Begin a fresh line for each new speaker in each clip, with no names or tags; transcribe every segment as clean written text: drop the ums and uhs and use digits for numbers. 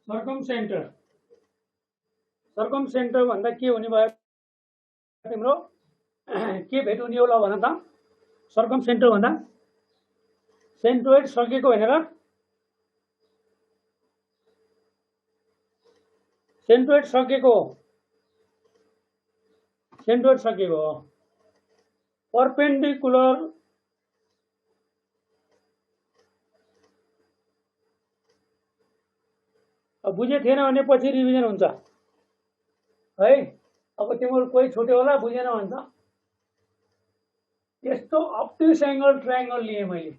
Circum centre भन्दा के हुने भयो तिम्रो के भेट हुने हो ल भन त सर्कम सेन्टर भन्दा सेन्ट्रोइड सकेको होइन र सेन्ट्रोइड सकेको हो परपेन्डिकुलर बुझे थिएन भने पछि रिभिजन हुन्छ है। अब तिम्रो कोही छुट्यो होला बुझेन भन्छ। यस्तो अब्ट्युस एंगल ट्रायंगल लिए मैले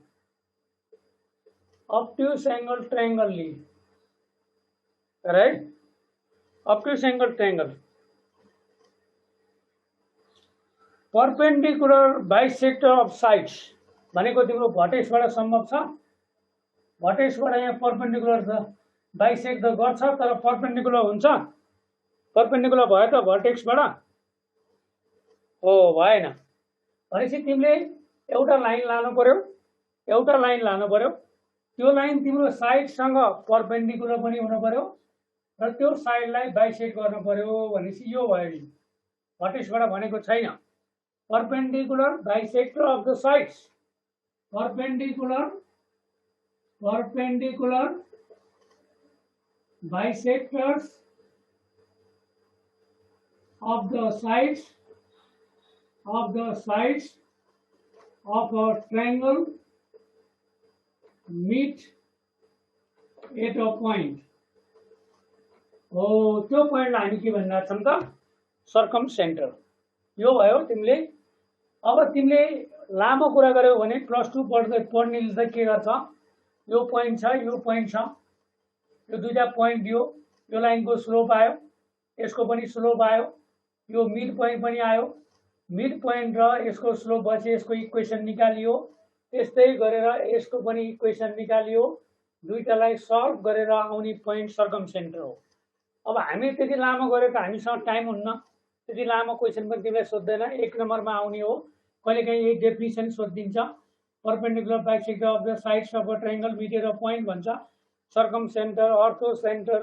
अब्ट्युस एंगल ट्रायंगल लिए right obtuse angle triangle perpendicular bisector of sides भनेको तिम्रो भर्टेक्सबाट सम्भव छ। भर्टेक्सबाट यहाँ परपेन्डिकुलर छ बाइसेक्ट त गर्छ तर परपेन्डिकुलर हुन्छ। परपेन्डिकुलर भयो त भर्टेक्सबाट हो भएन भनेपछि तिमीले एउटा लाइन लानु पर्यो त्यो लाइन तिम्रो साइडसँग परपेन्डिकुलर पनि हुनु पर्यो र त्यो साइडलाई बाइसेक्ट गर्नु पर्यो भनेपछि यो भयो नि भर्टेक्सबाट भनेको छैन। Perpendicular bisector of the sides perpendicular bisectors of the sides of a triangle meet at a point हो त्यो पोइन्टलाई हामी के भन्न छौं त सर्कम सेन्टर यो भयो। तिमीले अब तिमीले लामो कुरा गर्यौ भने +2 पढ्नेले चाहिँ के गर्छ यो पोइन्ट छ यो दुईटा पोइन्ट दियो यो लाइनको स्लोप आयो यसको पनि स्लोप आयो यो मिड पोइन्ट पनि आयो मिड पोइन्ट र यसको स्लोप भएपछि यसको इक्वेसन निकालियो त्यस्तै गरेर यसको पनि इक्वेसन निकालियो दुईटालाई सल्भ गरेर आउने पोइन्ट सर्कम सेन्टर हो। अब हामी त्यति लामो गरेर त हामीसँग टाइम हुन्न त्यति लामो क्वेसन पनि तिमीलाई सोध्दैन एक नम्बरमा आउने हो कहिलेकाहीँ यही डेफिनिसन सोधिदिन्छ perpendicular bisector of the sides of a triangle meet at a point भन्छ। Circumcentre orthocentre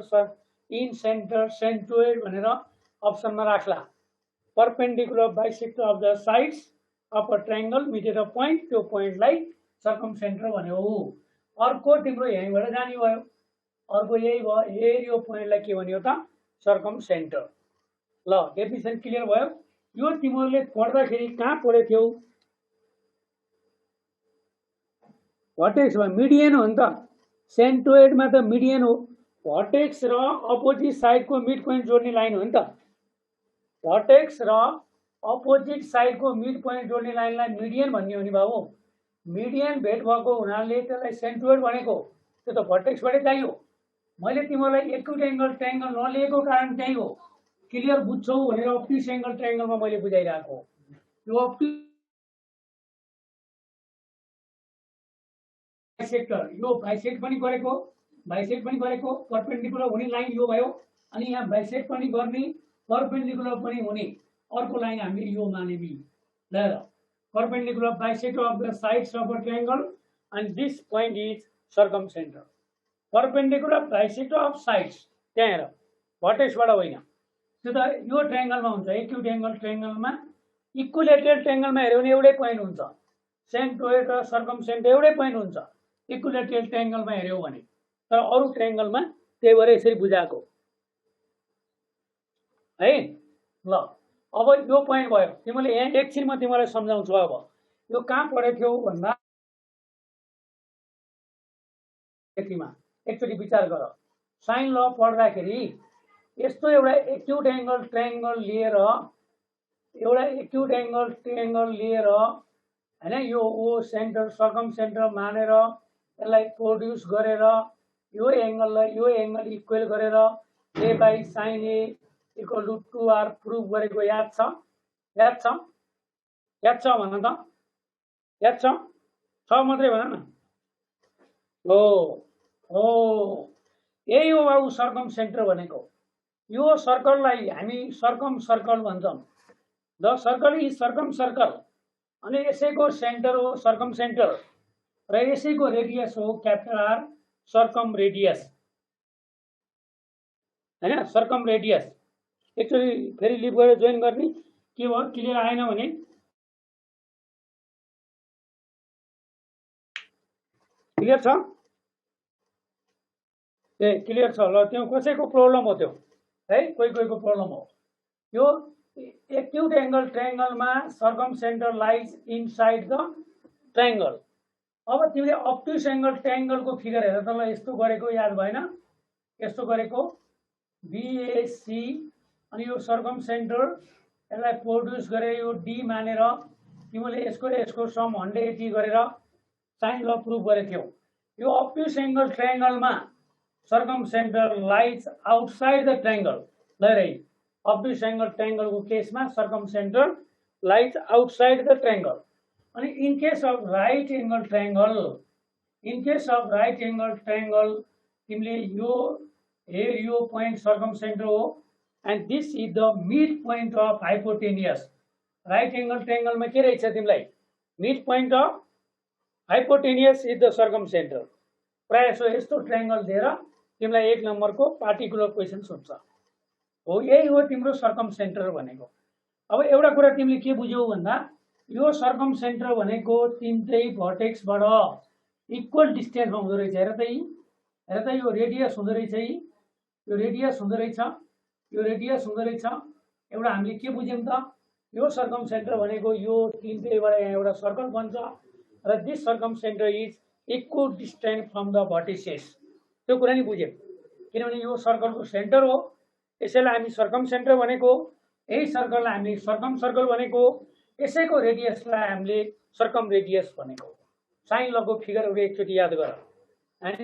incentre centroid भनेर अप्सनमा राख्ला। Perpendicular bisector of the sides of a triangle meet at a point त्यो पोइन्टलाई circum centre भन्यो। अर्को तिम्रो यहीँबाट जाने भयो अर्को यही भयो यो पोइन्टलाई के भन्यो त सर्कम सेन्टर। ल डेफिनिसन क्लियर भयो। यो तिमीहरूले पढ्दाखेरि कहाँ पढेको थियौ भर्टेक्समा मिडियन हो नि त सेन्ट्रोइडमा त मिडियन हो भर्टेक्स र अपोजिट साइडको मिड पोइन्ट जोड्ने लाइन हो नि त भर्टेक्स र अपोजिट साइडको मिड पोइन्ट जोड्ने लाइनलाई मिडियन भन्ने हो नि बाबु। मिडियन भेट भएको हुनाले त्यसलाई सेन्ट्रोइड भनेको त्यो त भर्टेक्सबाटै चाहियो। मैले तिमीलाई एक्युट एंगल ट्रायंगल नलिएको कारण त्यही हो क्लियर बुझ्छौ भनेर अब्ट्युस एंगल ट्रायंगलमा मैले बुझाइरहेको यो अब्ट्युस बाइसेक्टर यो बाइसेक्ट पनि गरेको परपेन्डिकुलर हुने लाइन यो भयो अनि यहाँ बाइसेक्ट पनि गर्ने परपेन्डिकुलर पनि हुने अर्को लाइन हामीले यो माने B L perpendicular bisector of the sides of a triangle and this point is circum centre. Perpendicular bisector of sides त्यहाँ हेर भर्टेक्सबाट होइन त्यो त यो ट्रायंगलमा हुन्छ एक्युट एंगल ट्रायंगलमा इक्विलेटरल ट्रायंगलमा हेर्यो भने एउटै पोइन्ट हुन्छ सेन्ट्रोइड र सर्कम सेन्टर एउटै पोइन्ट हुन्छ इक्विलेटरल ट्रायंगलमा हेर्यो भने तर अरु ट्रायंगलमा त्यही भएर यसरी बुझाएको है। ल अब यो पोइन्ट भयो तिमीले यहाँ एकछिन म तिमीलाई सम्झाउँछु। अब यो कहाँ पढेको थियौ भन्दा यतिमा एकचोटि विचार गर साइन ल पढ्दाखेरि यस्तो एउटा एक्युट एंगल ट्रायंगल लिएर हैन यो ओ सेन्टर सर्कम सेन्टर मानेर यसलाई प्रोड्युस गरेर यो एंगल इक्वल गरेर a by sin a equal to 2r proof गरेको याद छ भन त याद छ मात्रै भन न हो यही हो बाबु सर्कम सेन्टर भनेको। यो सर्कललाई हामी सर्कम सर्कल भन्छौं the circle is circumcircle अनि यसैको सेन्टर हो सर्कम सेन्टर र यसैको रेडियस हो क्यापिटल आर सर्कम रेडियस। हैन, सर्कम रेडियस। एकचोटि फेरि लिभ गरेर जोइन गर्ने, के भयो क्लियर आएन भने क्लियर छ? ए क्लियर छ ल। त्यो कसैको प्रब्लम हो त्यो है, कोहीको प्रब्लम हो। यो एक्युट एंगल ट्रायंगलमा circumcentre lies inside the triangle. अब तिमीले अब्ट्युस एंगल ट्रायंगलको फिगर हेर त ल, यस्तो गरेको याद भएन? यस्तो गरेको बीएसी अनि यो सर्कम सेन्टर यसलाई प्रोड्युस गरे यो डी मानेर तिमीले यसको सम 180 गरेर साइन ल प्रुफ गरेथ्यौ। यो अब्ट्युस एंगल ट्रायंगलमा circumcentre lies outside the triangle. ल अब्ट्युस एंगल ट्रायंगल को केस में circumcentre lies outside the triangle. अनि in case of right angle triangle, in case of right angle triangle तिमीले यो point circumcentre हो and this is the mid point of hypotenuse. Right angle triangle में के रहेछ तिमीलाई? Mid point of hypotenuse is the circumcentre. प्राय so यस्तो triangle दिएर तिमीलाई 1 नंबर को पार्टिकुलर क्वेशन सोध्छ हो। यही हो तिम्रो सर्कम सेन्टर भनेको। अब एउटा कुरा तिमीले के बुझ्यौ भन्दा यो सर्कम सेन्टर भनेको तीनटै भर्टेक्सबाट इक्वल डिस्टेन्समा हुँदो रहेछ। हेर त यो रेडियस हुँदो रहेछ, यो रेडियस हुँदो रहेछ, यो रेडियस हुँदो रहेछ। एउटा हामीले के बुझ्यौं त? यो सर्कम सेन्टर भनेको यो तीनटैबाट यहाँ एउटा सर्कल बन्छ र this circum centre is equal distance from the vertices. त्यो कुरा नि बुझ्यौं, किनभने यो सर्कलको सेन्टर हो, यसैलाई हामी सर्कम सेन्टर भनेको। यही सर्कललाई हामीले सर्कम सर्कल भनेको, यसैको रेडियसलाई हामीले सर्कम रेडियस भनेको। साइन लको फिगरहरु एकचोटि याद गर। And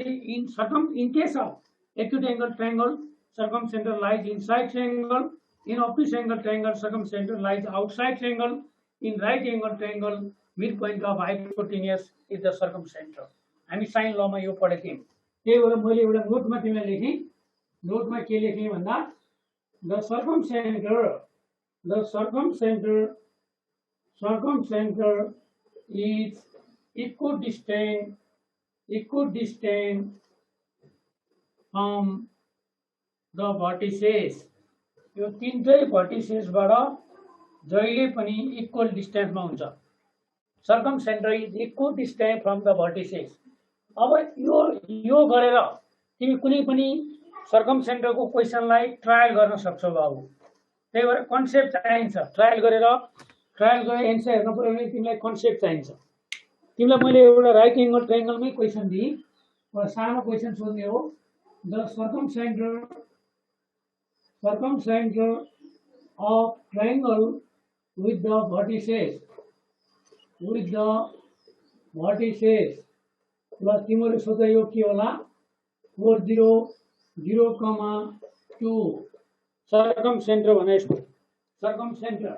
in case of acute angle triangle circum centre lies inside triangle, in obtuse angle triangle circum centre lies outside triangle, in right angle triangle mid point of hypotenuse is the circum centre. हामी sign लमा यो पढेको थियौं। त्यही भएर मैले एउटा नोटमा तिमीलाई लेखेँ। नोटमा के लेखेँ भन्दा the circum centre is equidistant from the vertices। यो तीनटै भर्टिसेसबाट जहिले पनि इक्वल डिस्टेन्समा हुन्छ। Circum centre is equal distance from the vertices. अब यो गरेर तिमी कुनै पनि सर्कम सेन्टरको क्वेशनलाई ट्रायल गर्न सक्छौ बाबु। त्यही भएर कन्सेप्ट चाहिन्छ। ट्रायल गरेर एन्सर हेर्नु पर्यो भने तिमीलाई कन्सेप्ट चाहिन्छ। तिमीलाई मैले एउटा राइट एंगल ट्रायंगलमै क्वेशन दिएँ, एउटा सानो क्वेशन सोध्ने हो। The circum centre of triangle with the vertices plus तिमीले सोध्दा यो के होला? 4 0 0, 2 सर्कम सेन्टर भने यसको सर्कम सेन्टर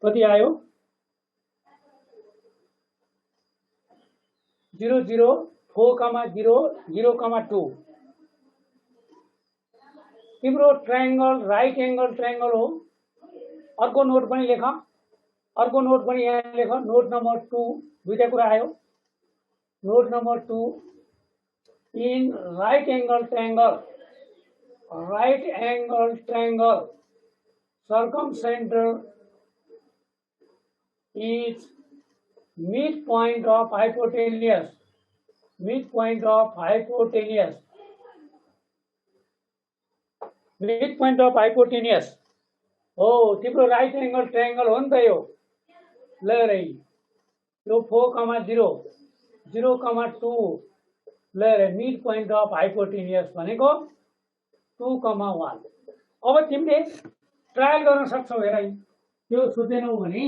कति आयो? 0 0 4 0 0, 2। तिम्रो ट्रायंगल राइट एंगल ट्रायंगल हो। अर्को नोट पनि लेख, अर्को नोट पनि यहाँ लेख। नोट नंबर 2 दुईटा कुरा आयो। Note number 2 in right angle triangle circum centre is midpoint of hypotenuse, midpoint of hypotenuse हो। तिम्रो राइट एंगल ट्रायंगल हो नि त यो। ल रे यो 4 0 0, 2 ल रे मिड पोइन्ट अफ हाइपोटेनियस भनेको 2, 1। अब तिमीले ट्रायल गर्न सक्छौ। हेर त्यो सोचेनौ भने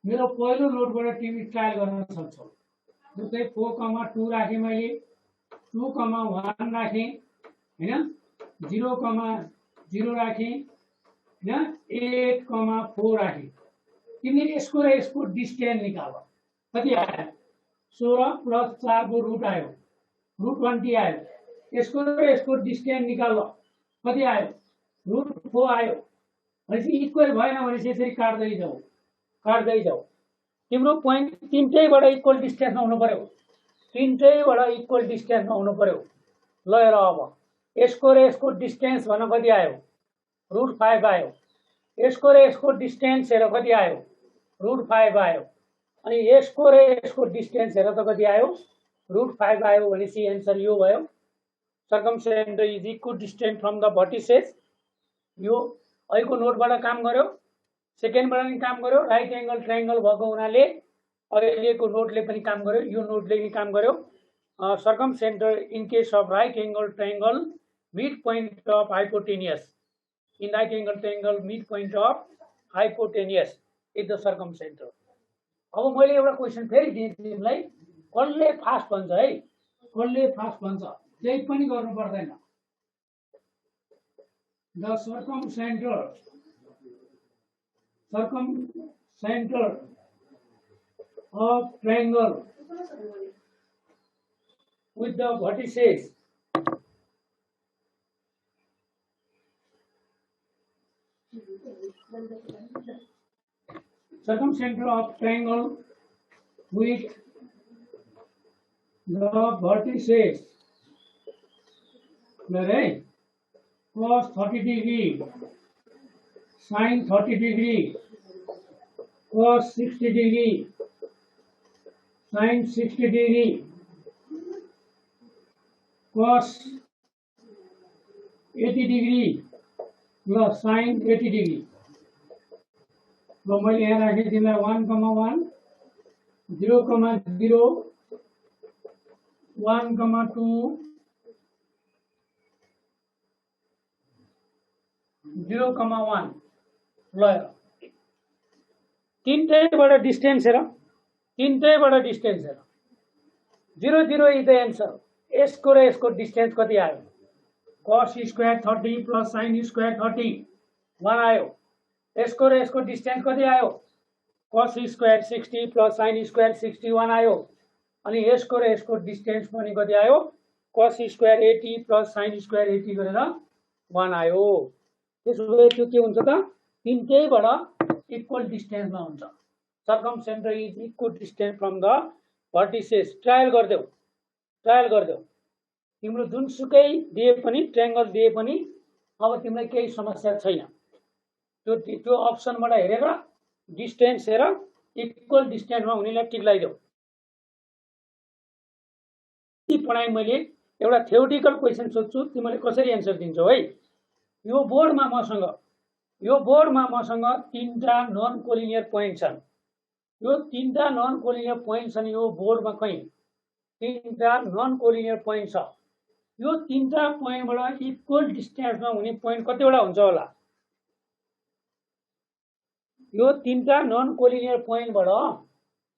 मेरो पहिलो नोटबाट तिमी ट्रायल गर्न सक्छौ। जस्तै 4, 2 राखेँ मैले, 2, 1 राखेँ हैन, 0, 0 राखेँ हैन, 8, 4 राखेँ। तिमीले यसको र यसको डिस्टेन्स निकाल। कति आयो? 16 + 4 को रुट आयो √20 आयो। यसको र यसको डिस्टेन्स निकाल्नु कति आयो? √4 आयो। भनेपछि इक्वल भएन भनेपछि यसरी काट्दै जाऊ। तिम्रो पोइन्ट तीनटैबाट इक्वल डिस्टेन्समा हुनु पर्यो। तीनटैबाट इक्वल डिस्टेन्समा हुनु पर्यो। ल हेर अब यसको र यसको डिस्टेन्स भन कति आयो? √5 आयो। यसको र यसको डिस्टेन्स हेर कति आयो? √5 आयो। अनि यसको र यसको डिस्टेन्स हेर त कति आयो? √5 आयो। भनेपछि एन्सर यो भयो। Circumcentre is equal distance from the vertices. यो अहिलेको नोटबाट काम गर्यो, सेकेन्डबाट पनि काम गर्यो। राइट एंगल ट्रायंगल भएको हुनाले अहिलेको नोटले पनि काम गर्यो, यो नोटले पनि काम गर्यो। Circumcentre in case of right angle triangle mid point of hypotenuse. In right angle triangle mid point of hypotenuse is the circumcentre. अब मैले एउटा क्वेसन फेरि दिएँ तिमीलाई, कसले फास्ट भन्छ है, कसले फास्ट भन्छ केही पनि गर्नु पर्दैन। The circumcenter of triangle with the vertices circumcenter of triangle with the vertices cos 30 degree, sin 30 degree, cos 60 degree, sin 60 degree, cos 80 degree plus sin 80 degree। तो मैं यहाँ राखे तिमीलाई 1,1, 0,0, 1,2, 0,1। ल तीनटैबाट डिस्टेन्स हेर, 0, 0 इज द एन्सर। यसको र यसको डिस्टेन्स कति आयो? cos square 30 plus sin square 30 1 आयो। यसको र यसको डिस्टेन्स कति आयो? cos square 60 plus sin square 61 आयो। अनि यसको र यसको डिस्टेन्स पनि कति आयो? cos square 80 plus sin square 80 गरेर 1 आयो। त्यसो भए त्यो के हुन्छ त? तीनटैबाट इक्वल डिस्टेन्समा हुन्छ। Circumcentre is equal distance from the vertices. Trial गर्देऊ। तिम्रो जुनसुकै दिए पनि ट्रायंगल दिए पनि अब तिमीलाई केही समस्या छैन। त्यो अप्सनबाट हेरेर डिस्टेन्स हेर, इक्वल डिस्टेन्समा हुनेलाई टिक लगाइदेऊ। पढाइ मैले एउटा थ्योरिटिकल क्वेसन सोध्छु, तिमीले कसरी एन्सर दिन्छौ है। यो बोर्डमा मसँग तीनटा नन कोलिनियर पोइन्ट छन्। यो तीनटा नन कोलिनियर पोइन्ट छन्। यो बोर्डमा कहीं तीनटा नन कोलिनियर पोइन्ट छ। यो तीनटा पोइन्टबाट इक्वल डिस्टेन्समा हुने पोइन्ट कतिवटा हुन्छ होला? यो तीनटा नन कोलिनियर पोइन्टबाट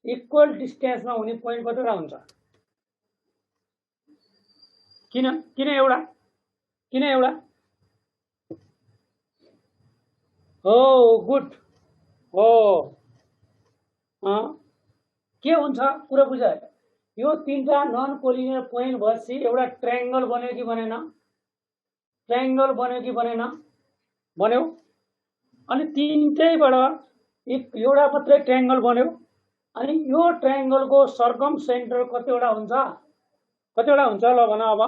इक्वल डिस्टेन्समा हुने पोइन्ट कतिवटा हुन्छ? किन एउटा? हो गुड हो। के हुन्छ कुरा बुझ। यो तीनटा नन कोलिनियर पोइन्ट भएपछि एउटा ट्रायंगल बन्यो कि बनेन? बन्यो। अनि तीनटैबाट एउटा मात्रै ट्रायंगल बन्यो। अनि यो ट्रायंगलको सर्कमसेन्टर कतिवटा हुन्छ? ल भन अब।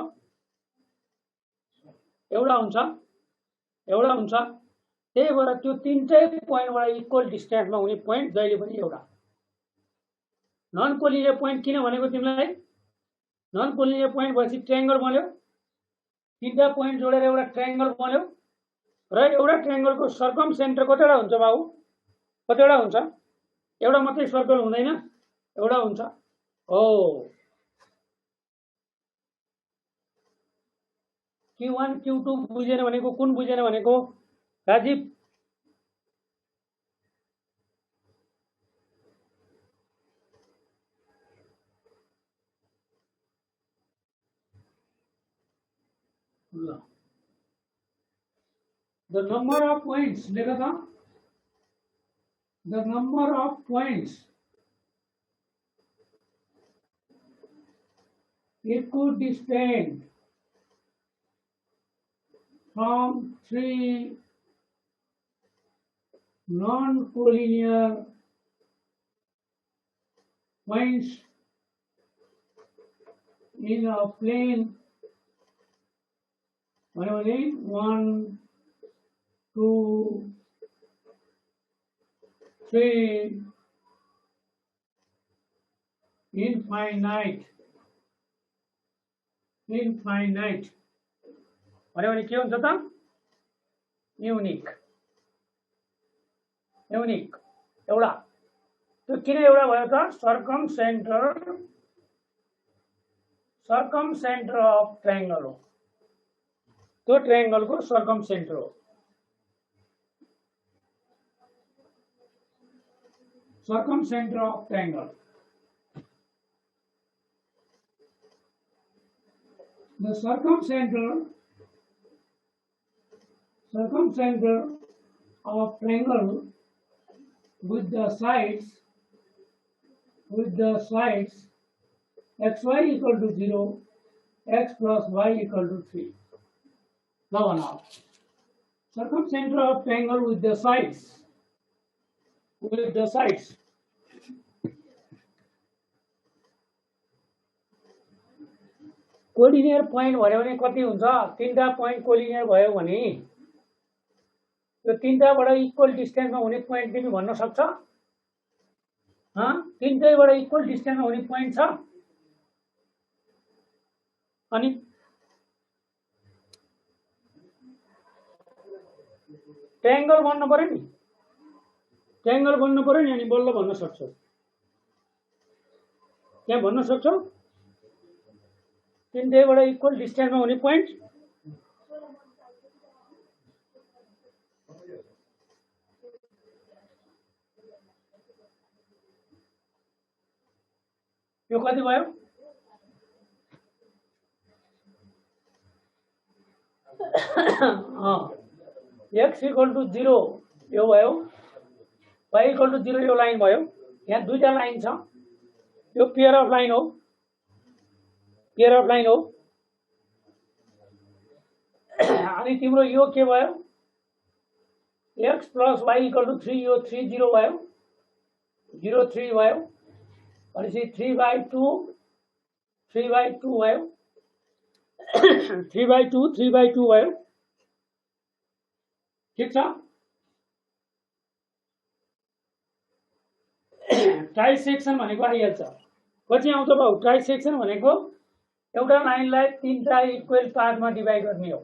एउटा हुन्छ। त्यही भएर त्यो तीनटै पोइन्टबाट इक्वल डिस्टेन्समा हुने पोइन्ट जहिले पनि एउटा। नन कोलिनियर पोइन्ट किन भनेको तिमीलाई? नन कोलिनियर पोइन्ट भएपछि ट्रायंगल बन्यो। तीनटा पोइन्ट जोडेर एउटा ट्रायंगल बन्यो र एउटा ट्रायंगलको सर्कमसेन्टर कतिवटा हुन्छ बाबु? कतिवटा हुन्छ? एउटा मात्रै सर्कल हुँदैन, एउटा हुन्छ। हो Q1 Q2 बुझेन भनेको कुन बुझेन भनेको? Rajiv the number of points लेखा था। the number of points equidistant from three non-collinear points in a plane. One, two, three, infinite. भने के हुन्छ त? युनिक एउटा। त्यो किन एउटा भयो त? सर्कमसेन्टर अफ ट्रायंगल हो। त्यो ट्रायंगलको सर्कमसेन्टर हो। Circumcentre of triangle. The circumcenter of triangle with the sides xy equal to 0, x plus y equal to 3. Now, circumcenter of triangle with the sides. Collinear point भन्यो भने कति हुन्छ? तीनटा पोइन्ट कोलिनियर भयो भने त्यो तीनटाबाट इक्वल डिस्टेन्समा हुने पोइन्ट तिमी भन्न सक्छ? तीनटैबाट इक्वल डिस्टेन्समा हुने पोइन्ट छ। अनि ट्रायंगल बन्न पर्यो नि, अनि बल्ल भन्न सक्छौ। त्यहाँ भन्न सक्छौ तीनटैबाट इक्वल डिस्टेन्समा हुने पोइन्ट। यो कति भयो? x इक्वल टू 0 यो भयो, y इक्वल टू 0 यो लाइन भयो। यहाँ दुईटा लाइन छ, यो पेयर अफ लाइन हो। अनि तिम्रो यो के भयो? x plus y equal to 3, यो 3 0 भयो, 0 3 भयो। भनेपछि 3/2 भयो। 3/2 भयो। ठिक छ। ट्राइसेक्सन भनेको आइहाल्छ। पछि आउँछ भाउ। ट्राइसेक्सन भनेको एउटा लाइनलाई तीनटा इक्वल पार्टमा डिभाइड गर्ने हो।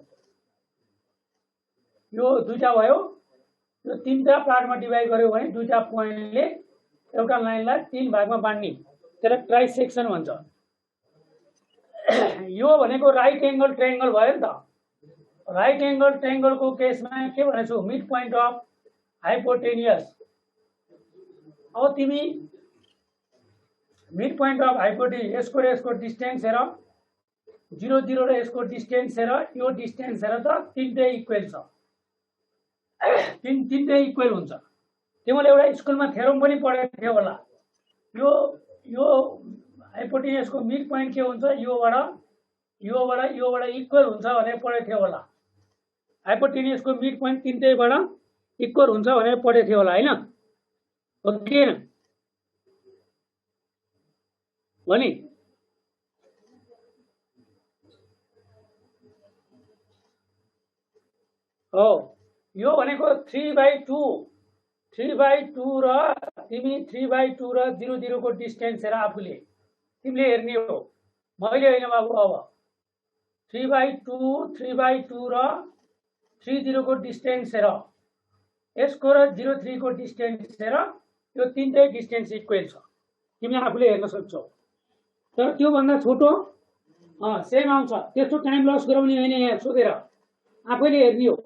यो दुईटा भयो, यो तीनटा पार्टमा डिभाइड गर्यो भने दुईटा पोइन्टले एउटा लाइनलाई तीन भागमा बाँड्ने, त्यसलाई ट्राइसेक्सन भन्छ। यो भनेको राइट एंगल ट्रायंगल भयो नि त। राइट एंगल ट्रायंगलको केसमा के भनेछु? Mid point of hypotenuse. अब तिमी मिड पोइन्ट अफ हाइपोटेनियस यसको डिस्टेन्स हेर, 0 0 र यसको डिस्टेन्स हेर, यो डिस्टेन्स हेर त, तीनटै इक्वल छ। तीनटै इक्वल हुन्छ। तिमीले एउटा स्कुलमा थ्योरम पनि पढेको थियो होला। यो हाइपोटेनियसको मिड पोइन्ट के हुन्छ? योबाट इक्वल हुन्छ भनेर पढेको थियो होला। हाइपोटेनियसको मिड पोइन्ट तीनटैबाट इक्वल हुन्छ भनेर पढेको थियो होला, हैन? हो कि हैन? हो नि? हो। यो भनेको 3/2 र तिमी 3/2 र 0 0 को डिस्टेन्स हेर आफूले, तिमीले हेर्ने हो, मैले होइन बाबु। अब 3/2 र 3 0 को डिस्टेन्स हेर, यसको र 0 3 को डिस्टेन्स हेर, यो तीनटै डिस्टेन्स इक्वल छ। तिमीले आफूले हेर्न सक्छौ। तर त्यो भन्दा छोटो सेम आउँछ। त्यस्तो टाइम लस गराउने होइन, यहाँ सोधेर आफैले हेर्ने हो।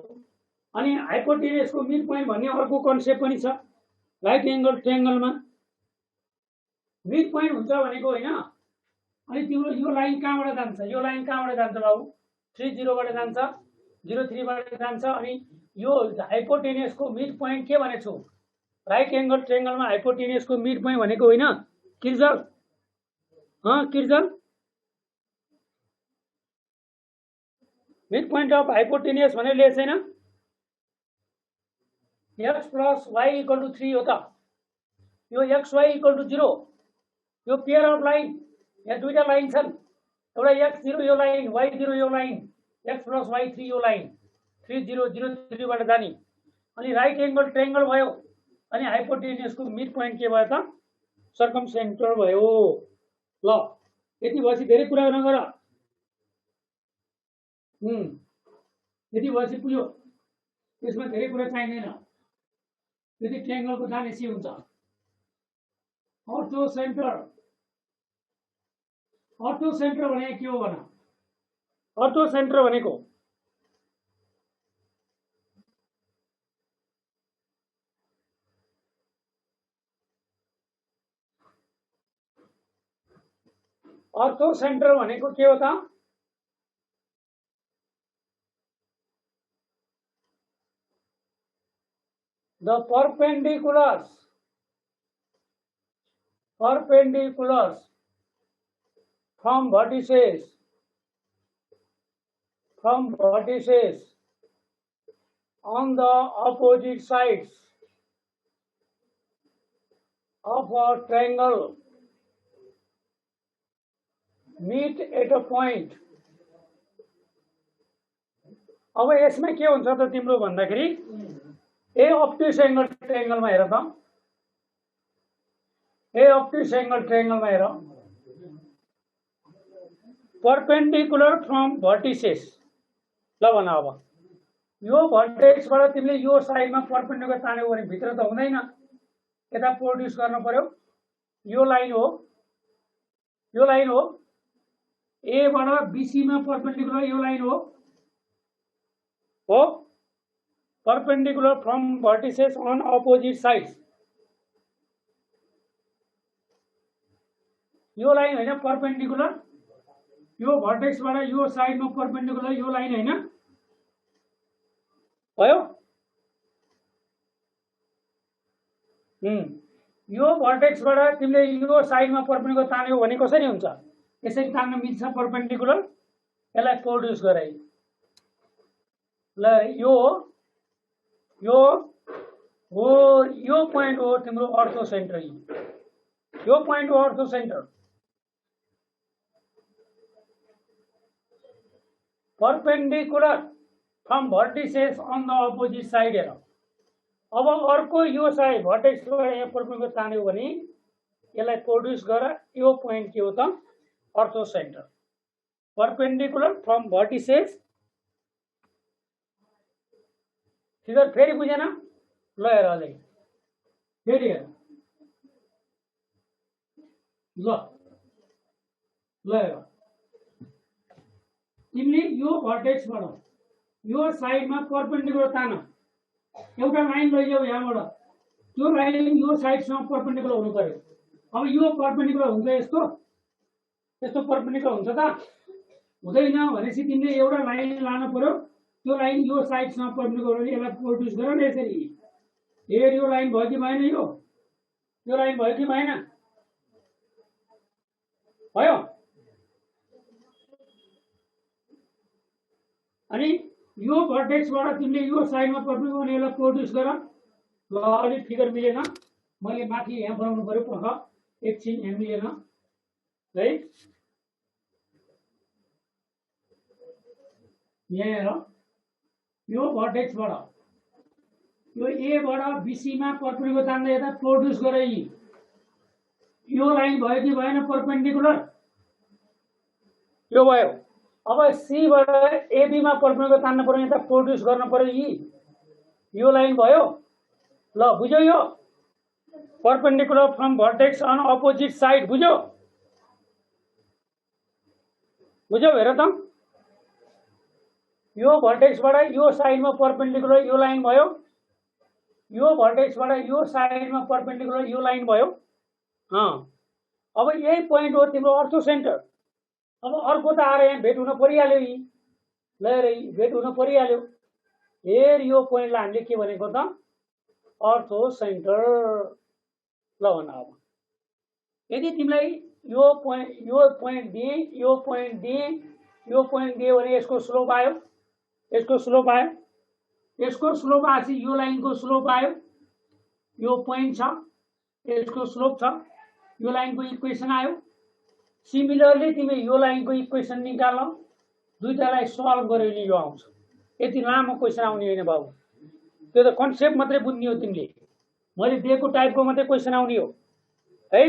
अनि हाइपोटेनियसको मिड पोइन्ट भन्ने अर्को कन्सेप्ट पनि छ। राइट एंगल ट्रायंगलमा मिड पोइन्ट हुन्छ भनेको होइन। अनि तिम्रो यो लाइन कहाँबाट जान्छ? यो लाइन कहाँबाट जान्छ बाबु? 3 0 बाट जान्छ, 0 3 बाट जान्छ। अनि यो हाइपोटेनियसको मिड पोइन्ट के भनेछु? राइट एंगल ट्रायंगलमा हाइपोटेनियसको मिड पोइन्ट भनेको होइन किर्जल? किर्जल मिड पोइन्ट अफ हाइपोटेनियस भने ले छैन x plus y equal to 3 हो त यो xy इक्वल टू 0 यो पेयर अफ लाइन यहाँ दुईटा लाइन छन् एउटा x0 यो लाइन y0 यो लाइन x प्लस y3 यो लाइन 3 0 0 3 बाट जाने अनि राइट एंगल ट्रायंगल भयो अनि हाइपोटेनियसको मिड पोइन्ट के भयो त सर्कमसेन्टर भयो ल यति भएपछि धेरै कुरा नगर यति भएपछि पुग्यो त्यसमा धेरै कुरा चाहिँदैन यदि ट्रायंगलको दान यसै हुन्छ अर्थो सेन्टर भने के हो भन अर्थो सेन्टर भनेको अर्थो सेन्टर भनेको के हो त the perpendiculars from vertices on the opposite sides of a triangle meet at a point. अब यसमा के हुन्छ त तिम्रो भन्दाखेरि ए अप्टिस एंगल ट्रायंगल में हेर त ए अप्टिस एंगल ट्रायंगल में हेर परपेंडिकुलर फ्रम वर्टिसेस ल भन अब यो भर्टेक्स बाट तिमीले यो साइडमा परपेंडिकुलर तान्यौ भने भित्र त हुँदैन यता प्रोड्युस गर्न पर्यो यो लाइन हो ए बाट बीसी मा परपेंडिकुलर यो लाइन हो perpendicular from vertices on opposite sides यो लाइन हैन परपेंडिकुलर यो भर्टेक्स बाट यो साइड मा परपेंडिकुलर यो लाइन हैन भयो यो भर्टेक्स बाट तिमीले यो साइड मा परपेंडिकुलर तान्यौ भने कसरी हुन्छ यसरी तान्न मिल्छ परपेंडिकुलर यसलाई प्रोड्युस गराइ ल यो पोइन्ट हो तिम्रो अर्थो सेन्टर यो पोइन्ट हो orthocentre perpendicular from vertices on the opposite side हेर अब अर्को यो साइड भर्टेक्स यहाँ परपेंडिकुलर तान्यो भने यसलाई प्रोड्युस गर यो पोइन्ट के हो त अर्थो centre perpendicular from vertices figure फेरि बुझेन ल हेर अझै फेरि हेर ल हेर तिमीले यो भर्टेक्सबाट यो साइडमा परपेंडिकुलर तान एउटा लाइन लैजाऊ यहाँबाट त्यो लाइन यो साइडसँग परपेंडिकुलर हुनु पर्यो अब यो परपेंडिकुलर हुन्छ यस्तो परपेंडिकुलर हुन्छ त हुँदैन भनेपछि तिमीले एउटा लाइन लानु पर्यो त्यो लाइन यो साइडसँग परपेंडिकुलर भने यसलाई प्रोड्युस गर न यसरी हेर यो लाइन भयो कि भएन यो लाइन भयो कि भएन भयो अनि यो भर्टेक्सबाट तिमीले यो साइडमा परपेंडिकुलर यसलाई प्रोड्युस गर ल अलि फिगर मिलेन मैले माथि यहाँ बनाउनु पर्यो पख एकछिन यहाँ मिलेन है यहाँ हेर यो भर्टेक्सबाट यो ए बाट बीसी मा परपेंडिकुलर तान्दै यता प्रोड्युस गरे यो लाइन भयो कि भएन परपेंडिकुलर यो भयो अब सी बाट एबी मा परपेंडिकुलर तान्न पर्यो यता प्रोड्युस गर्न पर्यो यो लाइन भयो ल बुझ्यौ यो perpendicular from vertex on opposite side बुझ्यौ हेर त यो भर्टेक्सबाट यो साइडमा परपेंडिकुलर यो लाइन भयो यो भर्टेक्सबाट यो साइडमा परपेंडिकुलर यो लाइन भयो अब यही पोइन्ट हो तिम्रो अर्थो सेन्टर अब अर्को त आएर यहाँ भेट हुन परिहाल्यो ल भेट हुन परिहाल्यो हेर यो पोइन्टलाई हामीले के भनेको त अर्थो सेन्टर ल भन अब यदि तिमीलाई यो पोइन्ट दिए भने यसको स्लोप आयो यसको स्लोप आयो, यसको स्लोप आएपछि यो लाइनको स्लोप आयो, यो पोइन्ट छ, यसको स्लोप छ, यो लाइनको इक्वेसन आयो। सिमिलरली तिमी यो लाइनको इक्वेसन निकाल, दुईटालाई सल्भ गर्यो भने यो आउँछ। यति लामो क्वेसन आउने होइन बाबु, त्यो त कन्सेप्ट मात्रै बुझ्ने हो तिमीले, मैले दिएको टाइपको मात्रै क्वेसन आउने हो है।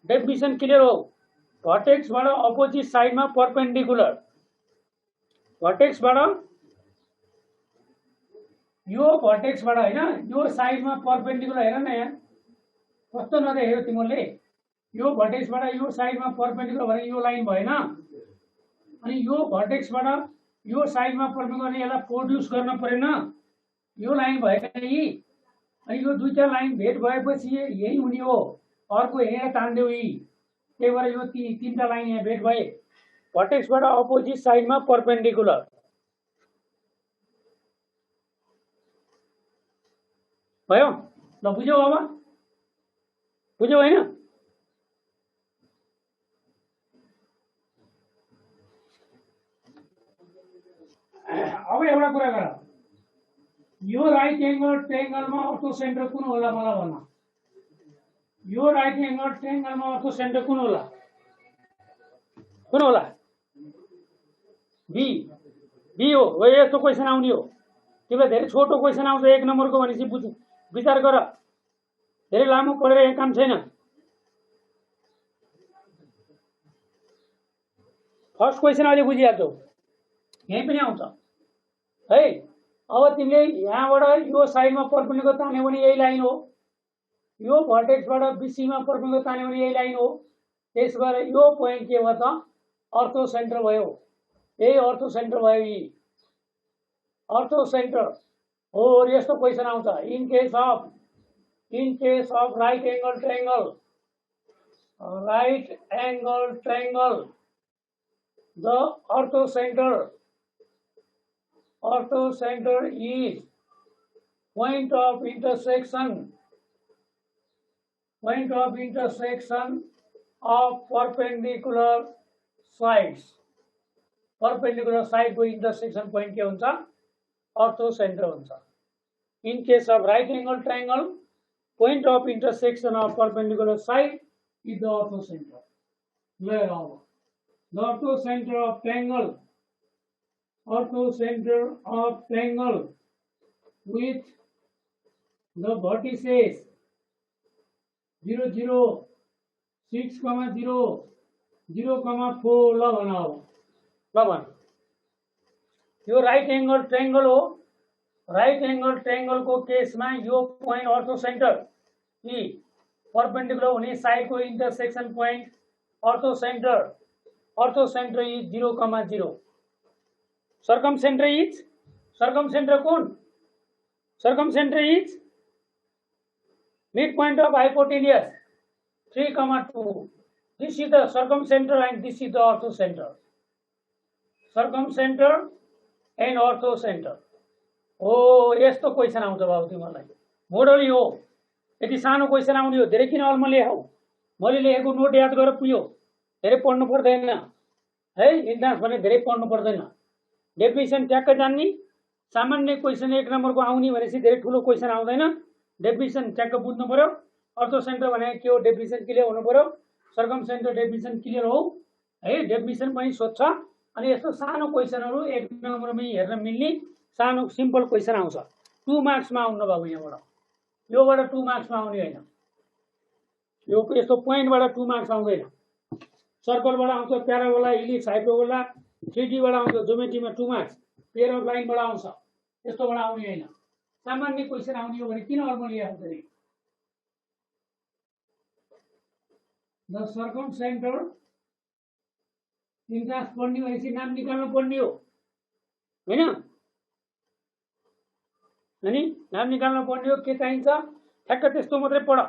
डेफिनिसन क्लियर हो। भर्टेक्सबाट अपोजिट साइडमा परपेन्डिकुलर, भर्टेक्सबाट यो भर्टेक्सबाट हैन, यो साइडमा परपेन्डिकुलर हेर न यहाँ कस्तो नदेख्यो तिमीले, यो भर्टेक्सबाट यो साइडमा परपेन्डिकुलर भने यो लाइन भएन, अनि यो भर्टेक्सबाट यो साइडमा परपेन्डिकुलर यसलाई प्रोड्युस गर्न परेन, यो लाइन भएन यी, अनि यो दुईटा लाइन भेट भएपछि यही हुने हो, अर्को हेरेर तान्देऊ यी, त्यही भएर यो तीनटा लाइन यहाँ भेट भए, भर्टेक्सबाट अपोजिट साइडमा परपेन्डिकुलर। भयो ल, बुझ्यौ अब, बुझ्यौ होइन? अब एउटा कुरा गर, यो राइट एंगल ट्रायंगलमा अर्थो सेन्टर कुन होला मलाई भन्न। यो राइट एंगल ट्रायंगलमा अर्थो सेन्टर कुन होला? कुन होला? बी, बी हो। यस्तो क्वेसन आउने हो, तिमीलाई धेरै छोटो क्वेसन आउँछ एक नम्बरको भनेपछि विचार गर, धेरै लामो पढेर यहाँ काम छैन। फर्स्ट क्वेसन अहिले बुझिहाल्छौ, यही पनि आउँछ है। अब तिमीले यहाँबाट यो साइडमा परपेन्डिकुलर तान्यो भने यही लाइन हो, यो भर्टेक्सबाट बीसीमा परपेन्डिकुलर तान्यो भने यही लाइन हो, त्यस भएर यो पोइन्ट के भयो त? अर्थो सेन्टर भयो, यही अर्थो सेन्टर भयो, यी अर्थो सेन्टर हो। यस्तो क्वेसन आउँछ, in case of right angle triangle, right angle triangle the अर्थो center is point of intersection of perpendicular sides, perpendicular side को intersection point के हुन्छ? अर्थो सेन्टर हुन्छ। In case of right angle triangle, point of intersection of perpendicular side is the ortho center. The ortho center of triangle, with the vertices 0, 0, 6, 0, 0, 4 ल भन। ल भन, यो राइट एंगल ट्रायंगल हो, राइट एंगल ट्रायंगल को केसमा यो पोइन्ट अर्थो सेन्टर ई परपेन्डिकुलर हुने साइड को intersection point orthocentre is 0, 0। Circumcentre is, circumcentre कुन? Circumcentre is mid point of hypotenuse 3, 2. This is the circumcenter and this is the orthocenter. Circumcenter and orthocenter. ओ यस्तो question आउँछ बाबु तिमीलाई, model यो यति सानो क्वेसन आउने हो, धेरै किन अल्म लेखौ, मैले लेखेको नोट याद गरेर पुग्यो, धेरै पढ्नु पर्दैन है। इन्ट्रान्स भने धेरै पढ्नु पर्दैन, डेफिनेसन ट्याक्क जान्ने, सामान्य क्वेसन एक नम्बरको आउने भनेपछि धेरै ठुलो क्वेसन आउँदैन, डेफिनेसन ट्याक्क बुझ्नु पर्यो। अर्थो सेन्टर भने के हो, डेफिनेसन क्लियर हुनु पर्यो। सर्कम सेन्टर डेफिनेसन क्लियर हो है, डेफिनेसन पनि सोध्छ। अनि यस्तो सानो क्वेसनहरु एक नम्बरमै हेर्न मिल्ने सानो सिम्पल क्वेसन आउँछ, 2 मार्क्समा आउन बाबु। यहाँबाट योबाट 2 मार्क्समा आउने हैन, यो यस्तो पोइन्टबाट 2 मार्क्स आउँदैन। सर्कलबाट आउँछ, प्याराबोला, इलिप्स, हाइपरबोला, 3D बाट आउँछ, ज्योमेट्रीमा 2 मार्क्स, पेयर अफ लाइनबाट आउँछ, यस्तोबाट आउने हैन। सामान्य क्वेसन आउने हो भने किन अर्मली आउँछ नि? द सर्कम सेन्टर इन्ट्रान्स पढ्ने भनेपछि नाम निकाल्नु पर्ने हो हैन? अनि नाम निकाल्नु पर्ने हो, के चाहिन्छ ठ्याक्क त्यस्तो मात्रै पढ,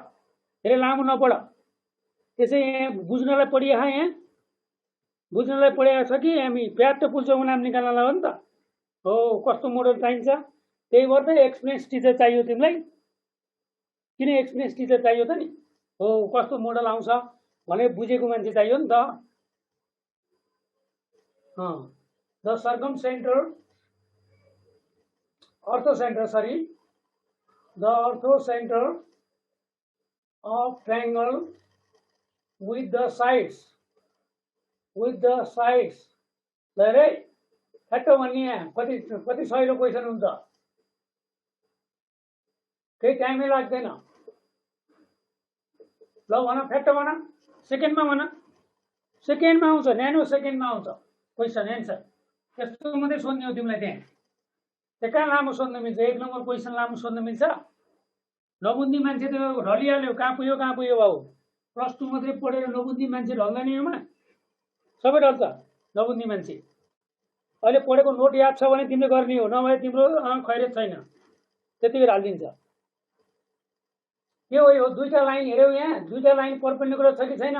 धेरै लामो नपढ। त्यसै यहाँ बुझ्नलाई पढिया यहाँ बुझ्नलाई पढिया छ कि हामी प्याट पुल्छौँ नाम निकाल्नलाई हो नि त। हो कस्तो मोडल चाहिन्छ, त्यही भएर त एक्सपिरियन्स टिचर चाहियो तिमीलाई। किन एक्सपिरियन्स टिचर चाहियो त नि? हो कस्तो मोडल आउँछ भने बुझेको मान्छे चाहियो नि त। The circum centre orthocenter, sorry, the orthocenter of triangle with the sides ल रे ठ्याक्क भन्ने यहाँ कति कति सजिलो क्वेसन हुन्छ, केही टाइमै लाग्दैन। ल भन, फ्याक्ट भन, सेकेन्डमा भन, सेकेन्डमा आउँछ, न्यानो सेकेन्डमा आउँछ क्वेसन एन्सर। त्यस्तो मात्रै सोध्ने हो तिमीलाई, त्यहाँ कहाँ लामो सोध्न मिल्छ, 1 नम्बर क्वेसन लामो सोध्न मिल्छ? नबुझ्ने मान्छे त ढलिहाल्यो, कहाँ पुग्यो बाबु। +2 मात्रै पढेर नबुझ्ने मान्छे ढल्दैन योमा, सबै ढल्छ नबुझ्ने मान्छे। अहिले पढेको नोट याद छ भने तिमीले गर्ने हो, नभए तिम्रो खैरेत छैन, त्यतिखेर हालिदिन्छ। के हो यो दुईटा लाइन हेऱ्यौ, यहाँ दुईटा लाइन परपेन्डिकुलर छ कि छैन,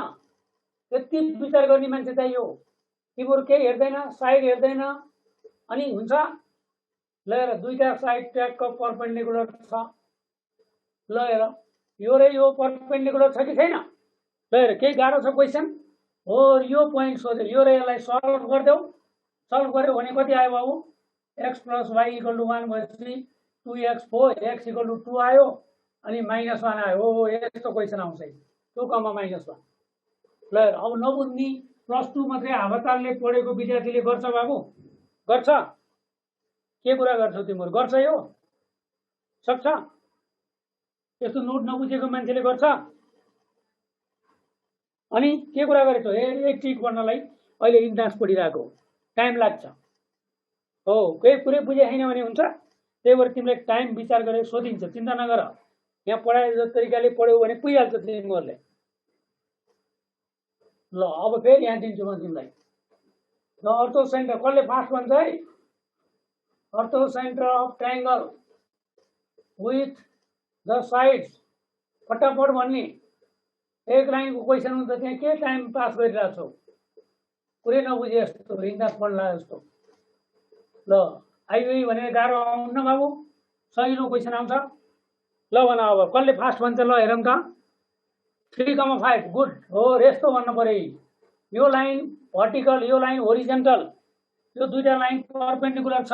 त्यति विचार गर्ने मान्छे चाहियो। तिम्रो केही हेर्दैन, साइड हेर्दैन, अनि हुन्छ। ल हेर, दुईटा साइड ट्र्याकको परपेन्डिकुलर छ। ल हेर, यो र यो परपेन्डिकुलर छ कि छैन? ल हेर, केही गाह्रो छ क्वेसन हो? यो पोइन्ट सोध्यो, यो र यसलाई सल्भ गरिदेऊ। सल्भ गर्यो भने कति आयो बाबु? x + y = 1 भएपछि 2x 4 x = 2 आयो, अनि -1 आयो। हो यस्तो क्वेसन आउँछ, 2, -1। ल हेर, अब नबुझ्ने +2 मात्रै हावातालले पढेको विद्यार्थीले गर्छ बाबु? गर्छ? के कुरा गर्छौ तिम्रो? गर्छ यो? सक्छ? यस्तो नोट नबुझेको मान्छेले गर्छ? अनि के कुरा गरेछौ? एक ट्रिक गर्नलाई अहिले इन्दास पढिरहेको, टाइम लाग्छ। हो, केही कुरै बुझे छैन भने हुन्छ, त्यही भएर तिमीले टाइम विचार गरेर सोधिन्छ, चिन्ता नगर। यहाँ पढाए जो तरिकाले पढ्यौ भने पुगिहाल्छ तिमीहरूले। ल अब फेरि यहाँ दिन्छु म तिमीलाई। द अर्थोसेन्टर, कसले फास्ट भन्छ है? Orthocentre of triangle with the sides, फटाफट भन्ने। एक लाइनको क्वेसन हुन्छ, त्यहाँ के टाइम पास गरिरहेको छौ? कुरै नबुझे जस्तो, इन्दास पढ्ला जस्तो। ल आइयो भनेर गाह्रो आउन्न बाबु, सजिलो क्वेसन आउँछ। ल भन अब कसले फास्ट भन्छ, ल हेरौँ त। 3,5 गुड हो, यस्तो भन्नु पर्यो। यो लाइन भर्टिकल, यो लाइन होरिजेन्टल, यो दुईटा लाइन परपेन्डिकुलर छ,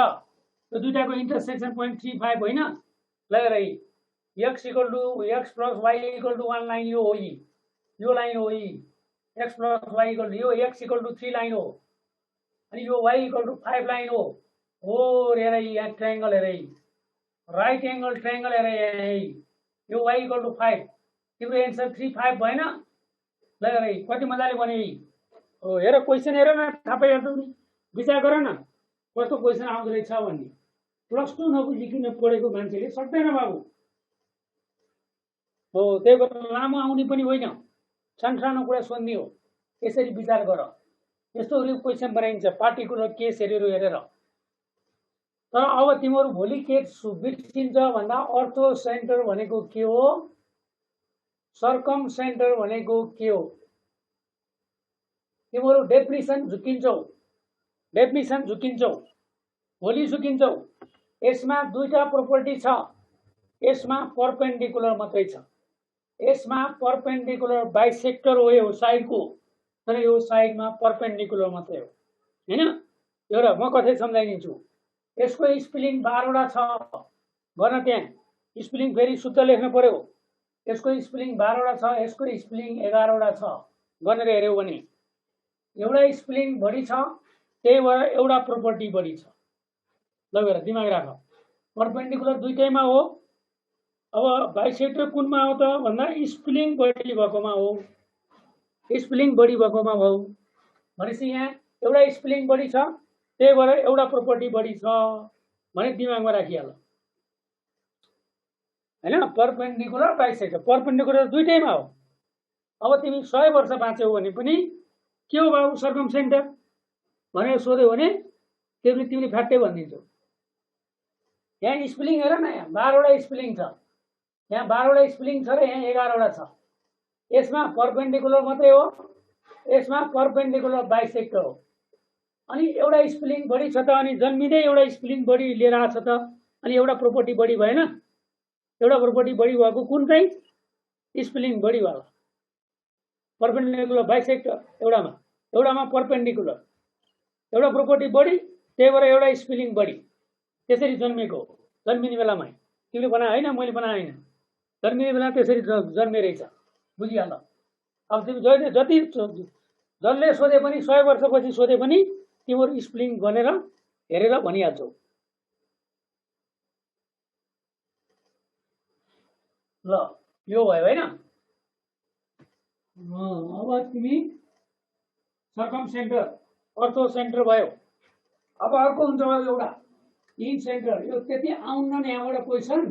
यो दुईटाको इन्टरसेक्सन पोइन्ट 3,5 होइन? ल हेर, x = x + y = 1 लाइन, यो हो, यो लाइन हो, x + y = यो x = 3 लाइन हो, अनि यो y = 5 लाइन हो। हो हेर, यहाँ ट्रायंगल हेर, राइट एंगल ट्रायंगल हेर, यो y = 5, तिम्रो एन्सर 3, 5 भएन? ल हेर, कति मजाले भने। हो हेर, क्वेसन हेर न, थाहा पाइहाल्छौ नि, विचार गर न कस्तो क्वेसन आउँदो रहेछ भन्ने। +2 नबुझिकन पढेको मान्छेले सक्दैन बाबु। हो, त्यही भएर लामो आउने पनि होइन, सानो कुरा सोध्ने हो। यसरी विचार गर, यस्तो क्वेसन बनाइन्छ पार्टिकुलर केस हेरेर। तर अब तिमीहरू भोलि के बिर्सिन्छ भन्दा, अर्थो सेन्टर भनेको के हो, सर्कम सेन्टर भनेको के हो। तिमीहरू डेफिनिसन झुकिन्छौ, भोलि झुकिन्छौ। यसमा दुईटा प्रोपर्टी छ, यसमा परपेन्डिकुलर मात्रै छ, यसमा परपेन्डिकुलर बाइसेक्टर हो यो साइडको, तर यो साइडमा परपेन्डिकुलर मात्रै हो, हैन? एउटा म कतै सम्झाइदिन्छु। यसको स्पेलिङ 12 वटा छ, गर्न त्यहाँ स्पेलिङ फेरि शुद्ध लेख्न पर्यो। यसको स्पेलिङ 12 वटा छ, यसको स्पेलिङ 11 वटा छ, गरेर हेर्यौ भने एउटा स्पेलिङ बढी छ, त्यही भएर एउटा प्रोपर्टी बढी छ। ल हेर, दिमाग राख, परपेन्डिकुलर दुईटैमा हो। अब बाइसेक्टर कुनमा हो त भन्दा स्पेलिङ बढी भएकोमा हो, स्पेलिङ बढी भएकोमा हो भनेपछि यहाँ एउटा स्पेलिङ बढी छ, त्यही भएर एउटा प्रोपर्टी बढी छ भने दिमागमा राखिहाल, हैन? परपेन्डिकुलर बाइसेक्टर, परपेन्डिकुलर दुईटैमा हो। अब तिमी 100 वर्ष बाँच्यौ भने पनि के हो बाबु सर्कम सेन्टर भनेर सोध्यो भने तिमीले फ्याक्टै भनिदिन्छौ। यहाँ स्पेलिङ हेर न, यहाँ 12 वटा स्पेलिङ छ, यहाँ 12 वटा स्पेलिङ छ र यहाँ 11 वटा छ। यसमा परपेन्डिकुलर मात्रै हो, यसमा परपेन्डिकुलर बाइसेक्टर हो। अनि एउटा स्पेलिङ बढी छ त, अनि जन्मिँदै एउटा स्पेलिङ बढी लिएर आछ त, अनि एउटा प्रोपर्टी बढी भएन? एउटा प्रोपर्टी बढी भएको कुन चाहिँ? स्पेलिङ बढी वाला परपेन्डिकुलर बाइसेक्टर, एउटामा परपेन्डिकुलर, एउटा प्रोपर्टी बढी, त्यही भएर एउटा स्पेलिङ बढी, त्यसरी जन्मेको। जन्मिने बेलामै तिमीले बनाए होइन, मैले बनाए होइन, जन्मिने बेला त्यसरी जन्मे रहेछ, बुझिहाल। अब तिमी जति जसले सोधे पनि 100 वर्षपछि सोधे पनि तिमीहरू स्पेलिङ भनेर हेरेर भनिहाल्छौ। ल यो भयो होइन। अब तिमी सर्कम सेन्टर अर्थो सेन्टर भयो। अब अर्को हुन्छ एउटा इन सेन्टर। यो त्यति आउन्न नि यहाँबाट क्वेसन,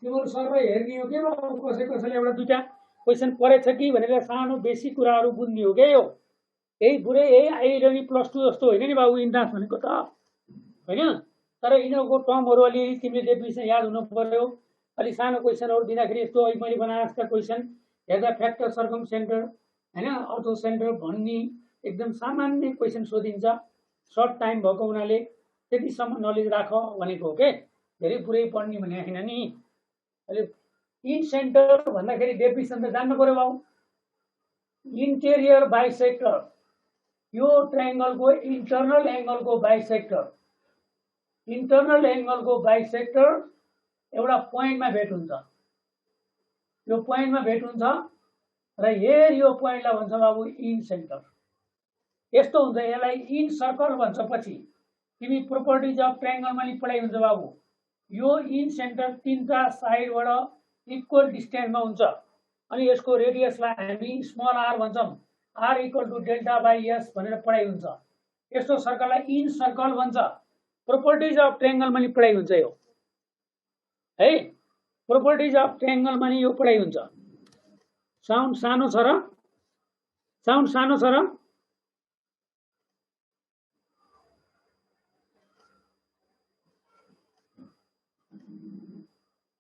तिमीहरू सबै हेर्ने हो कि कसैले एउटा दुईवटा क्वेसन परेछ कि भनेर सानो बेसी कुराहरू बुझ्ने हो क्या। यो यही पुरै यही आइरनी +2 जस्तो होइन नि बाबु इन्ट्रान्स भनेको त होइन। तर यिनीहरूको टर्महरू अलिअलि तिमीले डेफिनेसन याद हुनु पर्यो। अलि सानो क्वेसनहरू दिँदाखेरि यस्तो अहिले मैले बनाए जस्ता क्वेसन हेर्दा फ्याक्टर सर्कम सेन्टर होइन अर्थो सेन्टर भन्ने एकदम सामान्य क्वेसन सोधिन्छ। सर्ट टाइम भएको हुनाले त्यतिसम्म नलेज राख भनेको हो के, धेरै पुरै पढ्ने भने होइन नि। अहिले इन सेन्टर भन्दाखेरि डेफिनेसन त जान्नु पर्यो बाबु। इन्टेरियर बाइसेक्टर, यो ट्रायंगलको इन्टरनल एंगलको बाइसेक्टर, इन्टरनल एंगलको बाइसेक्टर एउटा पोइन्टमा भेट हुन्छ। यो पोइन्टमा भेट हुन्छ र यो पोइन्टलाई भन्छ बाबु इन सेन्टर। यस्तो हुन्छ, यसलाई इन सर्कल भन्छ। पछि तिमी प्रोपर्टिज अफ ट्रायंगलमा नि पढाइ हुन्छ बाबु। यो इन सेन्टर तीनटा साइडबाट इक्वल डिस्टेन्समा हुन्छ अनि यसको रेडियसलाई हामी स्मल आर भन्छौँ। R equal to delta by s भनेर पढाइ हुन्छ। यस्तो सर्कललाई इन सर्कल भन्छ। प्रोपर्टिज अफ ट्रायंगलमा नि पढाइ हुन्छ यो है। प्रोपर्टिज अफ ट्रायंगलमा नि यो पढाइ हुन्छ। साउन्ड सानो छ र? साउन्ड सानो छ र?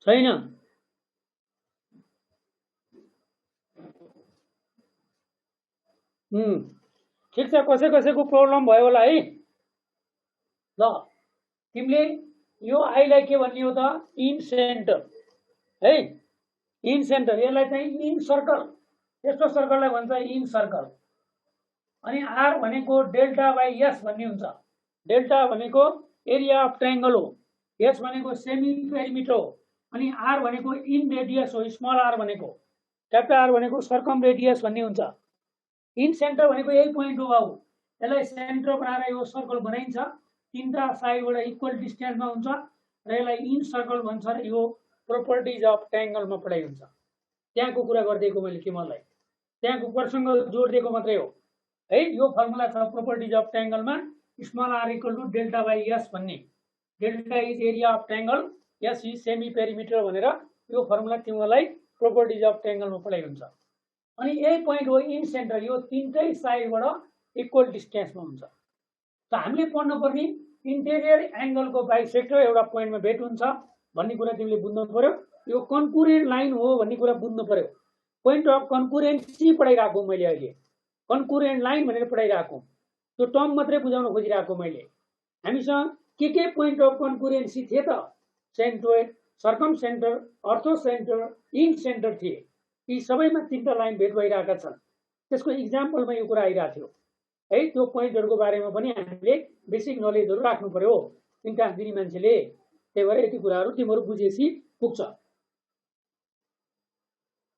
छैन? ठिक छ, कसैको प्रब्लम भयो होला है। ल तिमीले यो आईलाई के भन्ने हो त? इन सेन्टर है। इन सेन्टर यसलाई चाहिँ इन सर्कल, यस्तो सर्कललाई भन्छ इन सर्कल। अनि आर भनेको डेल्टा बाई एस भन्ने हुन्छ। डेल्टा भनेको एरिया अफ ट्रायंगल हो, एस भनेको सेमी पेरिमिटर हो, अनि आर भनेको इन रेडियस हो, स्मल आर भनेको। क्यापिटल आर भनेको सर्कम रेडियस भन्ने हुन्छ। इन सेन्टर भनेको यही पोइन्ट हो बाबु। यसलाई सेन्टर बनाएर यो सर्कल बनाइन्छ, तीनटा साइडबाट इक्वल डिस्टेन्समा हुन्छ र यसलाई इन सर्कल भन्छ र यो प्रोपर्टिज अफ ट्रायंगलमा पढाइ हुन्छ। त्यहाँको कुरा गरिदिएको मैले तिमीलाई, त्यहाँको प्रसङ्ग जोडिदिएको मात्रै हो है। यो फर्मुला छ प्रोपर्टिज अफ ट्रायंगलमा, small R equal to delta by S भन्ने। Delta is area of triangle, S is semi perimeter भनेर यो फर्मुला तिमीलाई प्रोपर्टिज अफ ट्रायंगलमा पढाइ हुन्छ। अनि यही पोइन्ट हो इन सेन्टर। यो तीनटै साइडबाट इक्वल डिस्टेन्समा हुन्छ। त हामीले पढ्नुपर्ने इन्टेरियर एंगलको बाइसेक्टर एउटा पोइन्टमा भेट हुन्छ भन्ने कुरा तिमीले बुझ्नु पर्यो। यो कन्कुरेन्ट लाइन हो भन्ने कुरा बुझ्नु पर्यो। पोइन्ट अफ कन्कुरेन्सी पढाइरहेको मैले अहिले, कन्कुरेन्ट लाइन भनेर पढाइरहेको। त्यो टर्म मात्रै बुझाउन खोजिरहेको मैले। हामीसँग के पोइन्ट अफ कन्कुरेन्सी थिए त? Centroid, circum centre, orthocentre, in centre थिए। यी सबैमा तीनटा लाइन भेट भइरहेका छन्। त्यसको इक्जाम्पलमा यो कुरा आइरहेको थियो है। त्यो पोइन्टहरूको बारेमा पनि हामीले बेसिक नलेजहरू राख्नु पर्यो इन्ट्रान्स दिने मान्छेले। त्यही भएर यति कुराहरू तिमीहरू बुझेपछि पुग्छ।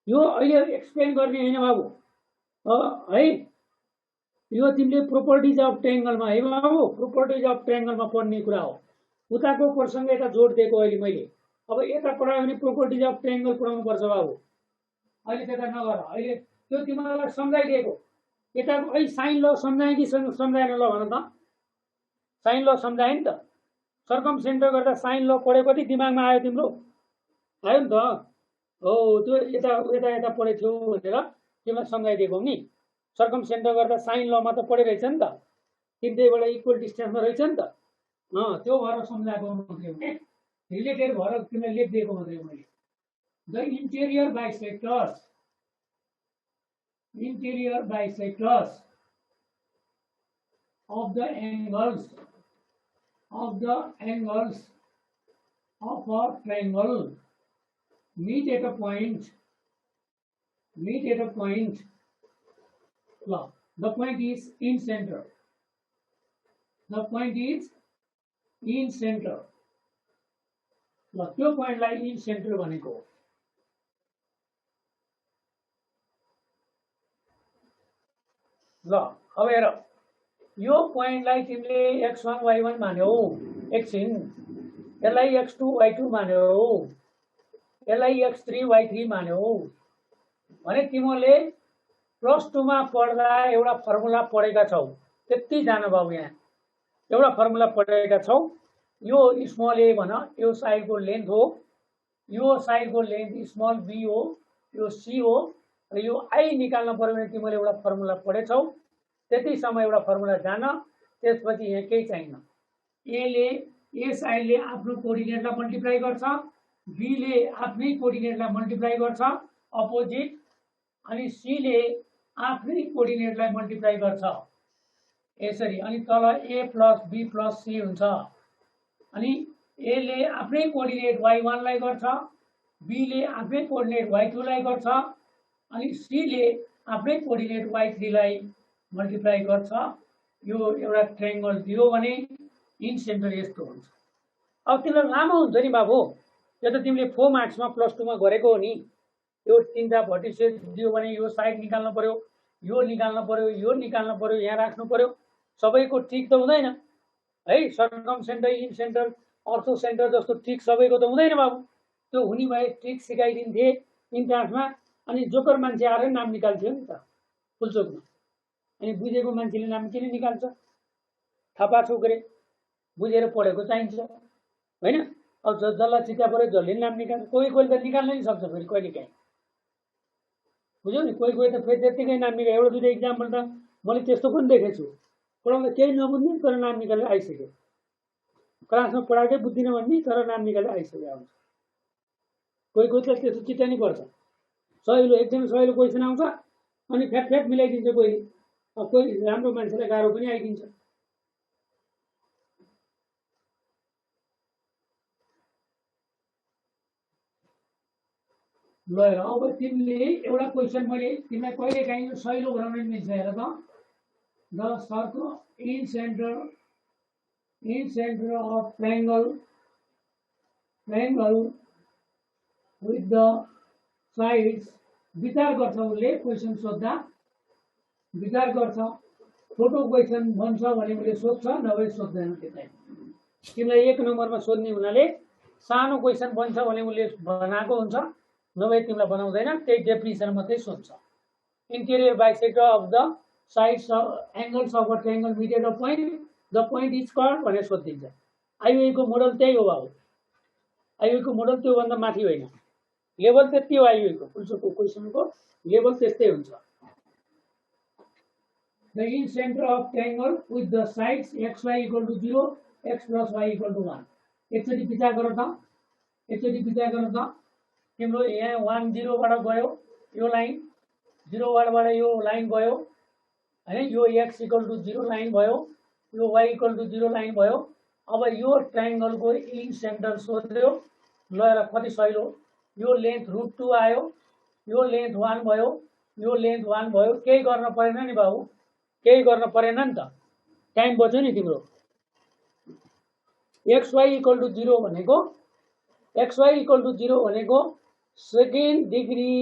यो अहिले एक्सप्लेन गर्ने होइन बाबु है। यो तिमीले प्रोपर्टिज अफ ट्रायंगलमा है बाबु, प्रोपर्टिज अफ ट्रायंगलमा पढ्ने कुरा हो। उताको प्रसङ्ग यता जोड दिएको अहिले मैले। अब यता पढायो भने प्रोपर्टिज अफ ट्रायंगल पढाउनु पर्छ बाबु। अहिले त्यता नगर, अहिले त्यो तिमीलाई सम्झाइदिएको। यता अहिले साइन ल सम्झाएँ कि सम्झाएन? ल भन त। साइन ल सम्झाएँ नि त। सर्कम सेन्टर गर्दा साइन ल पढ्यो, कति दिमागमा आयो तिम्रो? आयो नि त हो। त्यो यता यता यता पढेको थियो भनेर तिमीलाई सम्झाइदिएको नि। सर्कम सेन्टर गर्दा साइन लमा त पढिरहेछ नि त, तिनटैबाट इक्वल डिस्टेन्समा रहेछ नि त। त्यो भएर सम्झाएको मात्रै हो, रिलेटेड भएर तिमीलाई लेखिदिएको मात्रै हो मैले। The interior bisectors, interior bisectors of the angles of a triangle meet at a point. The point is in center. The point is in center. ल त्यो पोइन्टलाई इन सेन्टर भनेको हो। ल अब हेर यो पोइन्टलाई तिमीले x1 y1 मान्यौ एकछिन, यसलाई x2 y2 मान्यौ, यसलाई x3 y3 मान्यौ भने तिमीले +2 मा पढ्दा एउटा फर्मुला पढेका छौ। त्यति जान बाबु, यहाँ एउटा फर्मुला पढेका छौ। यो स्मल ए भन, यो साइडको लेन्थ हो, यो साइडको लेन्थ स्मल बी हो, यो सी हो र यो आई निकाल्न पर्यो भने तिमीले एउटा फर्मुला पढेछौ। त्यतिसम्म एउटा फर्मुला जान, त्यसपछि यहाँ केही चाहिन्न। ए साइडले आफ्नो कोअर्डिनेटलाई मल्टिप्लाई गर्छ, बीले आफ्नै कोअर्डिनेटलाई मल्टिप्लाई गर्छ अपोजिट, अनि सीले आफ्नै कोअर्डिनेटलाई मल्टिप्लाई गर्छ यसरी, अनि तल ए प्लस बी प्लस सी हुन्छ। अनि एले आफ्नै कोअर्डिनेट y1 लाई गर्छ, बीले आफ्नै कोअर्डिनेट y2 लाई गर्छ, अनि सीले आफ्नै कोअर्डिनेट y3 लाई मल्टिप्लाई गर्छ। यो एउटा ट्रायंगल दियो भने इन सेन्टर यस्तो हुन्छ। अब तिमीलाई लामो हुन्छ नि बाबु, यो त तिमीले 4 मार्क्समा +2 मा गरेको हो नि। यो तीनटा भर्टिसेस दियो भने यो साइड निकाल्नु पर्यो, यो निकाल्नु पर्यो, यो निकाल्नु पर्यो, यहाँ राख्नु पर्यो। सबैको ठीक त हुँदैन है, सर्कम सेन्टर, इन सेन्टर, अर्थो सेन्टर जस्तो ठीक सबैको त हुँदैन बाबु। त्यो हुने भए ठीक सिकाइदिन्थे इन्ट्रान्समा, अनि जोकर मान्छे आएर नाम निकाल्थ्यो नि त फुलचोकमा। अनि बुझेको मान्छेले नाम किन निकाल्छ? थापा छोक्रे बुझेर पढेको चाहिन्छ होइन। अब जसलाई चित्ता पऱ्यो जसले नाम निकाल्छ, कोही कोही त निकाल्न नि सक्छ फेरि कहिले काहीँ, बुझ्यौ नि। कोही कोही त फेरि त्यत्तिकै नाम निकाल्छ। एउटा दुईवटा इक्जाम्पल त मैले त्यस्तो पनि देखेको छु, पढाउँदा केही नबुझ्ने तर नाम निकालेर आइसक्यो, क्लासमा पढाएकै बुझ्दिनँ भन्ने तर नाम निकालेर आइसक्यो आउँछ। कोही कोही त त्यस्तो चित्त नि पर्छ, सहिलो एकदमै सहिलो क्वेसन आउँछ अनि फ्याट मिलाइदिन्छ कोहीले, कोही राम्रो मान्छेलाई गाह्रो पनि आइदिन्छ। ल अब तिमीले एउटा क्वेसन मैले तिमीलाई कहिले काहीँ सहिलो बनाउन मिल्छ हेर त। The circle in centre of triangle with the sides. विचार गर्छ उसले क्वेसन सोध्दा, विचार गर्छ। छोटो क्वेसन भन्छ भने उसले सोध्छ, नभए सोध्दैन। त्यतै तिमीलाई 1 नम्बरमा सोध्ने हुनाले सानो क्वेसन भन्छ भने उसले बनाएको हुन्छ, नभए तिमीलाई बनाउँदैन। त्यही डेफिनिसन मात्रै सोध्छ। Interior bisector of the sides angles of a triangle meet at a point, the point is called भनेर सोधिदिन्छ। आइयुई को मोडल त्यही हो बाबु। आइयुई को मोडल त्योभन्दा माथि होइन, लेभल त्यति हो। आइयुई को फुलचोकको क्वेसनको लेभल त्यस्तै हुन्छ। The in centre of triangle with the sides xy = 0, x + y = 1। एकचोटि विचार गर त, एकचोटि विचार गर त। तिम्रो यहाँ 1 0 बाट गयो यो लाइन, 0 बाट यो लाइन गयो हैन, यो x = 0 लाइन भयो, यो y = 0 लाइन भयो। अब यो ट्रायंगलको इन सेन्टर सोध्यो। ल र कति सहिलो, यो लेन्थ √2 आयो, यो लेन्थ 1 भयो, यो लेन्थ 1 भयो। केही गर्न परेन नि बाबु, केही गर्न परेन नि त, टाइम बच्यो नि तिम्रो। xy = 0 भनेको, xy = 0 भनेको second degree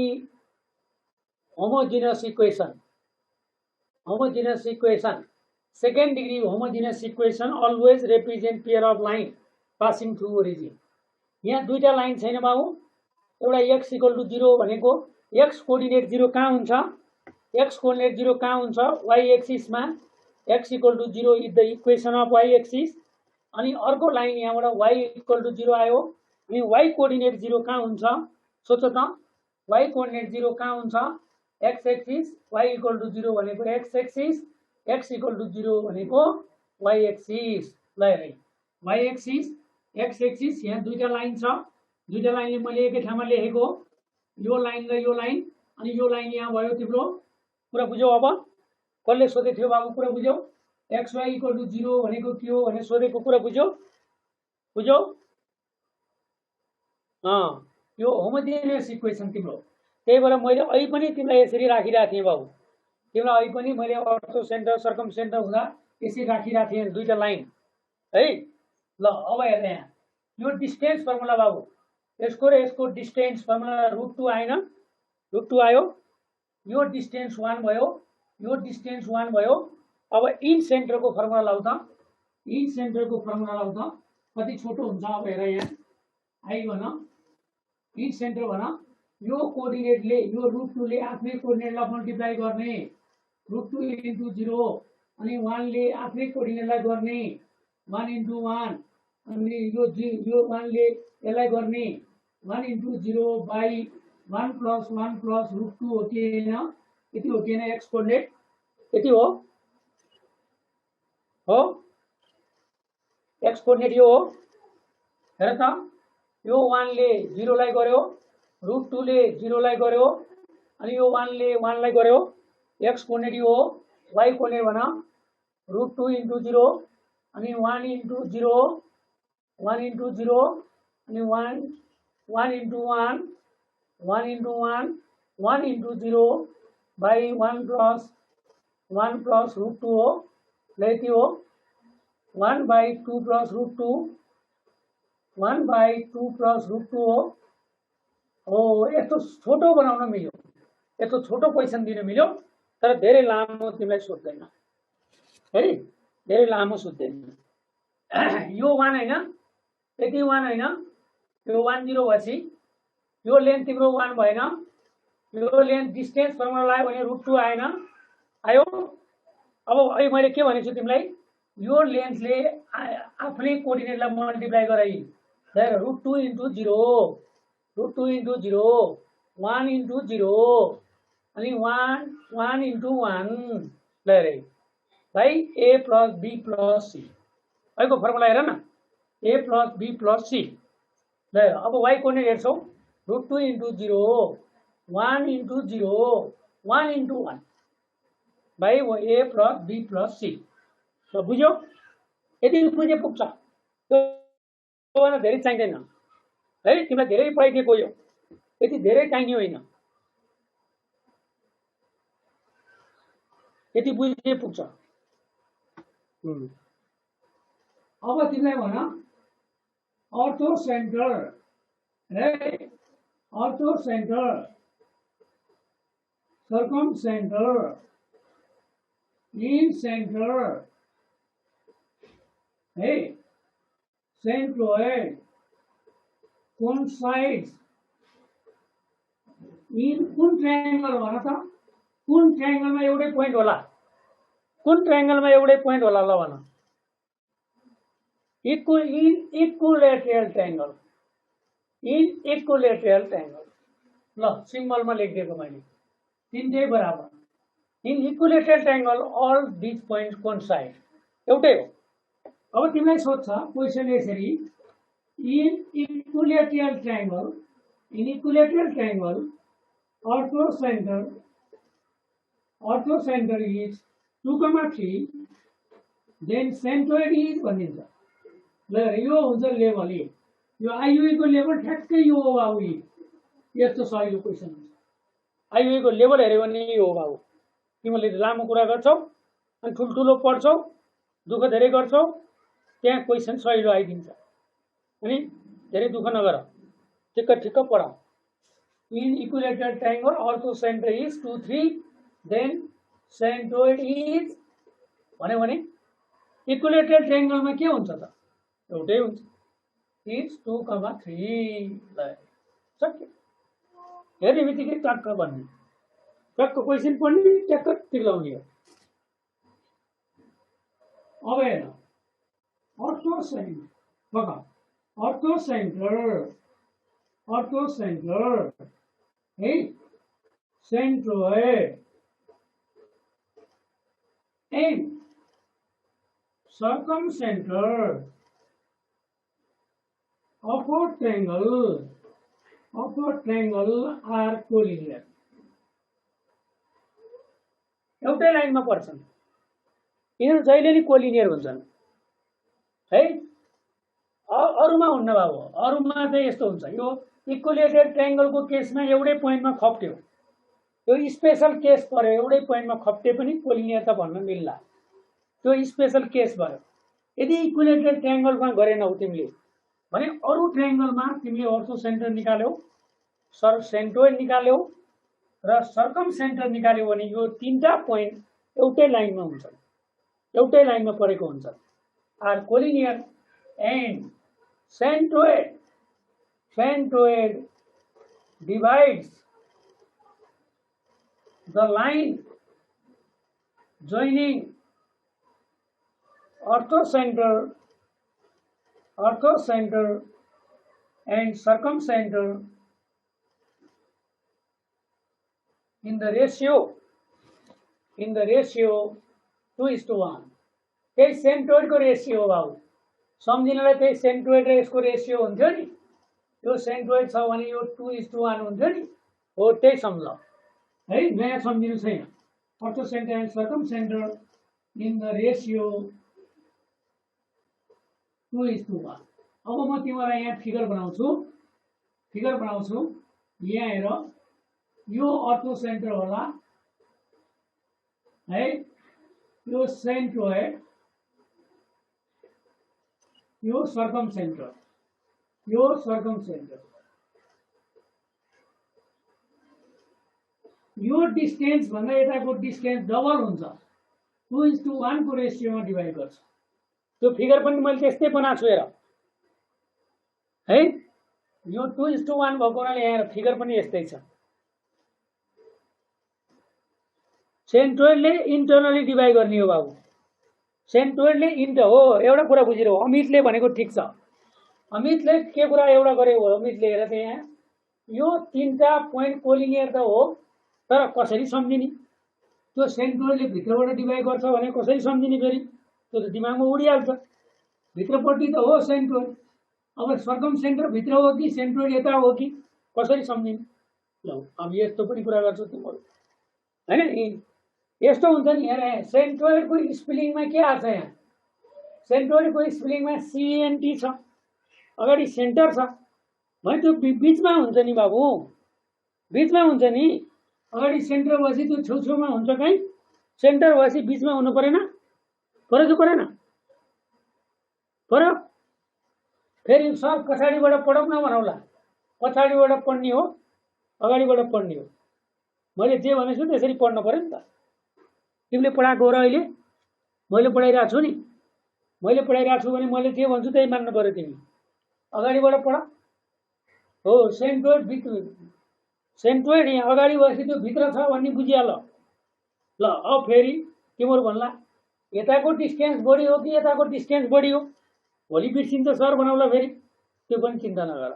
homogeneous equation. Homogeneous equation, second degree homogeneous equation always represent pair of line passing through origin. यहाँ दुईटा लाइन छैन बाबु। एउटा x = 0 भनेको x कोअर्डिनेट 0 कहाँ हुन्छ, x कोअर्डिनेट 0 कहाँ हुन्छ, y एक्सिसमा x = 0 is the equation of y axis. अनि अर्को लाइन यहाँबाट y = 0 आयो, अनि y कोअर्डिनेट 0 कहाँ हुन्छ सोच त। y कोअर्डिनेट 0 कहाँ हुन्छ, x एक्सिस, y = 0 भनेको x एक्सिस, x = 0 भनेको y एक्सिस। ल हेर y एक्सिस, x एक्सिस, यहाँ दुईटा लाइन छ। दुईटा लाइनले मैले एकै ठाउँमा लेखेको, यो लाइन र यो लाइन, अनि यो लाइन यहाँ भयो तिम्रो। कुरा बुझ्यौ? अब कसले सोधेको थियो बाबु, कुरा बुझ्यौ? xy = 0 भनेको के हो भनेर सोधेको कुरा बुझ्यौ? बुझ्यौ? यो होमोजिनियस इक्वेसन तिम्रो। त्यही भएर मैले अहिले पनि तिमीलाई यसरी राखिरहेको थिएँ बाबु। तिमीलाई अहिले पनि मैले अर्थो सेन्टर सर्कम सेन्टर हुँदा यसरी राखिरहेको थिएँ, दुईटा लाइन है। ल अब हेर यहाँ यो डिस्टेन्स फर्मुला बाबु, यसको र यसको डिस्टेन्स फर्मुला √2 आएन, √2 आयो, यो डिस्टेन्स 1 भयो, यो डिस्टेन्स 1 भयो। अब इन सेन्टरको फर्मुला लाउ त, इन सेन्टरको फर्मुला लाउ त, कति छोटो हुन्छ। अब हेर यहाँ आई भन, इन सेन्टर भन, यो कोअर्डिनेटले यो √2 ले आफ्नै कोअर्डिनेटलाई मल्टिप्लाई गर्ने, √2 × 0 अनि 1 ले आफ्नै कोअर्डिनेटलाई गर्ने 1 × 1 अनि यो 1 ले यसलाई गर्ने 1 × 0 बाई 1 + 1 + √2 हो कि हैन? यति हो कि हैन? एक्स कोअर्डिनेट यति हो, हो एक्स कोअर्डिनेट यो हो। हेर त, यो 1 ले 0 लाई गर्यो, √2 ले 0 लाई गर्यो अनि यो 1 ले 1 लाई गर्यो। एक्स कोअर्डिनेट यो हो, वाई कोअर्डिनेट भन √2 × 0 अनि 1 × 0 1 × 0 अनि 1 × 1 1 × 1 1 × 0 बाई 1 + 1 + √2 हो, ल यति हो। 1/2 + √2 1/2 + √2 हो। हो यस्तो छोटो बनाउन मिल्यो, यस्तो छोटो क्वेसन दिन मिल्यो, तर धेरै लामो तिमीलाई सोध्दैन है, धेरै लामो सोध्दैन। यो 1 हैन, यति 1 हैन, यो 1 0 भएपछि यो लेन्थ तिम्रो 1 भएन, यो लेन्थ डिस्टेन्स फर्मुला लगायो भने √2 आएन, आयो। अब अहिले मैले के भनेछु तिमीलाई, यो लेन्थले आफ्नै कोअर्डिनेटलाई मल्टिप्लाई गराइ, हेर √2 × 0 √2 × 0 1 × 0 अनि 1 × 1 ल रे भाइ a + b + c, अहिलेको फर्मुला हेर न, a + b + c। ल अब y कोअर्डिनेट हेर्छौ, √2 × 0 1 × 0 1 × 1 भाइ a + b + c। ल बुझ्यौ? यदि बुझे पुग्छ, त्यो धेरै चाहिँदैन है, तिमीलाई धेरै पढाइदिएको यो, यति धेरै चाहिने होइन, यति बुझे पुग्छ। अब तिमीलाई भन अर्थो सेन्टर है, अर्थो centre, circum centre, in centre है, सेन्ट्रोइड, कोइन्साइड्स इन कुन ट्रायंगल भन त, कुन ट्रायंगलमा एउटै पोइन्ट होला, कुन ट्रायंगलमा एउटै पोइन्ट होला ल भन। Equilateral triangle, in equilateral triangle, ल सिम्बलमा लेखिदिएको मैले, तिनटै बराबर। In equilateral triangle all this points coincide, एउटै हो। अब तिमीलाई सोध्छ क्वेसन यसरी, in equilateral triangle, in equilateral triangle orthocentre is 2, 3 then centroid is भनिन्छ। ल यो हुन्छ लेभल ए, यो आइयुई को लेभल ठ्याक्कै यो हो बाबु, यस्तो सजिलो क्वेसन हुन्छ। आइयुई को लेभल हेऱ्यो भने यो हो बाबु, तिमीले लामो कुरा गर्छौ अनि ठुल्ठुलो पढ्छौ, दुःख धेरै गर्छौ, त्यहाँ क्वेसन सजिलो आइदिन्छ, अनि धेरै दुःख नगर, ठिक्क ठिक्क पढ। In equilateral triangle orthocentre is 2, 3 then centroid is भन्यो भने इक्विलेटरल ट्रायंगलमा के हुन्छ त, एउटै हुन्छ, इज 2, 3 ल सक्यो। हेर्ने बित्तिकै टक्क भन्ने, टक्क क्वेसन पढ्ने, टक्क टिक लाउने हो। अब हेर अर्थो सेन्टर, अर्थो सेन्टर, अर्थो सेन्टर है, centroid and circum centre of a triangle are collinear, एउटै लाइनमा पर्छन्, यिनीहरू जहिले नि कोलिनियर हुन्छन् है, अरूमा हुन्न बाबु, अरूमा चाहिँ यस्तो हुन्छ। यो इक्विलेटरल ट्रायंगलको केसमा एउटै पोइन्टमा खप्ट्यो, यो स्पेशल केस पर्यो, एउटै पोइन्टमा खप्टे पनि कोलिनियर त भन्न मिल्ला, त्यो स्पेशल केस भयो। यदि इक्विलेटरल ट्रायंगलमा गरेनौ तिमीले भने अरू ट्रायंगलमा तिमीले अर्थो सेन्टर निकाल्यौ, सेन्ट्रोइड निकाल्यौ र सर्कम सेन्टर निकाल्यौ भने यो तीनटा पोइन्ट एउटै लाइनमा हुन्छन्, एउटै लाइनमा परेको हुन्छन्। Are collinear and centroid divides the line joining orthocenter and circumcenter in the ratio 2:1। त्यही सेन्ट्रोइडको रेसियो हो बाबु, सम्झिनलाई त्यही सेन्ट्रोइड र यसको रेसियो हुन्थ्यो नि, यो सेन्ट्रोइड छ भने यो 2:1 हुन्थ्यो नि, हो त्यही सम्झ है, नयाँ सम्झिनु छैन। अर्थोसेन्टर एन्ड सर्कमसेन्टर इन द रेसियो 2:1। अब म तिमीलाई यहाँ फिगर बनाउँछु, यहाँ हेर, यो अर्थोसेन्टर होला है, यो सेन्ट्रोइड, यो सर्कमसेन्टर, यो सर्कमसेन्टर। यो डिस्टेन्स भन्दा यताको डिस्टेन्स डबल हुन्छ, 2:1 को रेसियोमा डिभाइड गर्छ। त्यो फिगर पनि मैले त्यस्तै बनाएको छु हेर है, यो 2:1 भएको हुनाले यहाँ फिगर पनि यस्तै छ। सेन्ट्रोइडले इन्टरनली डिभाइड गर्ने हो बाबु, सेन्ट्रोइडले हो। एउटा कुरा बुझिरह, अमितले भनेको ठिक छ, अमितले के कुरा एउटा गरे हो, अमितले हेर त यहाँ यो तीनटा पोइन्ट कोलिनियर त हो, तर कसरी सम्झिने, त्यो सेन्ट्रोइडले भित्रबाट डिभाइड गर्छ भने कसरी सम्झिने, फेरि त्यो त दिमागमा उडिहाल्छ। भित्रपट्टि त हो सेन्ट्रोइड, अब सर्कम सेन्टर भित्र हो कि सेन्ट्रोइड यता हो कि कसरी सम्झिने। ल अब यस्तो पनि कुरा गर्छु तिमीहरू हैन, यस्तो हुन्छ नि हेर, सेन्ट्रोइडको स्पेलिङमा के आछ, यहाँ सेन्ट्रोइडको स्पेलिङमा CNT छ, अगाडि सेन्टर छ भने त्यो बीचमा हुन्छ नि बाबु, बीचमा हुन्छ नि। अगाडि सेन्टर भएपछि त्यो छेउछेउमा हुन्छ, कहीँ सेन्टर भएपछि बीचमा हुनु परेन, पऱ्यो कि परेन, पऱ्यो। फेरि सर पछाडिबाट पढौँ न भनौँला, पछाडिबाट पढ्ने हो अगाडिबाट पढ्ने हो, मैले जे भनेको छु त्यसरी पढ्न पऱ्यो नि त। तिमीले पढाएको हो र अहिले मैले पढाइरहेको छु नि, मैले पढाइरहेको छु भने मैले जे भन्छु त्यही मान्नु पऱ्यो। तिमी अगाडिबाट पढ, हो सेन्ट्रोइड यहाँ अगाडि भएपछि त्यो भित्र छ भन्ने बुझिहाल। ल अब फेरि तिमीहरू भन्ला यताको डिस्टेन्स बढी हो कि यताको डिस्टेन्स बढी हो, भोलि बिर्सिन्छ सर बनाउला फेरि, त्यो पनि चिन्ता नगर।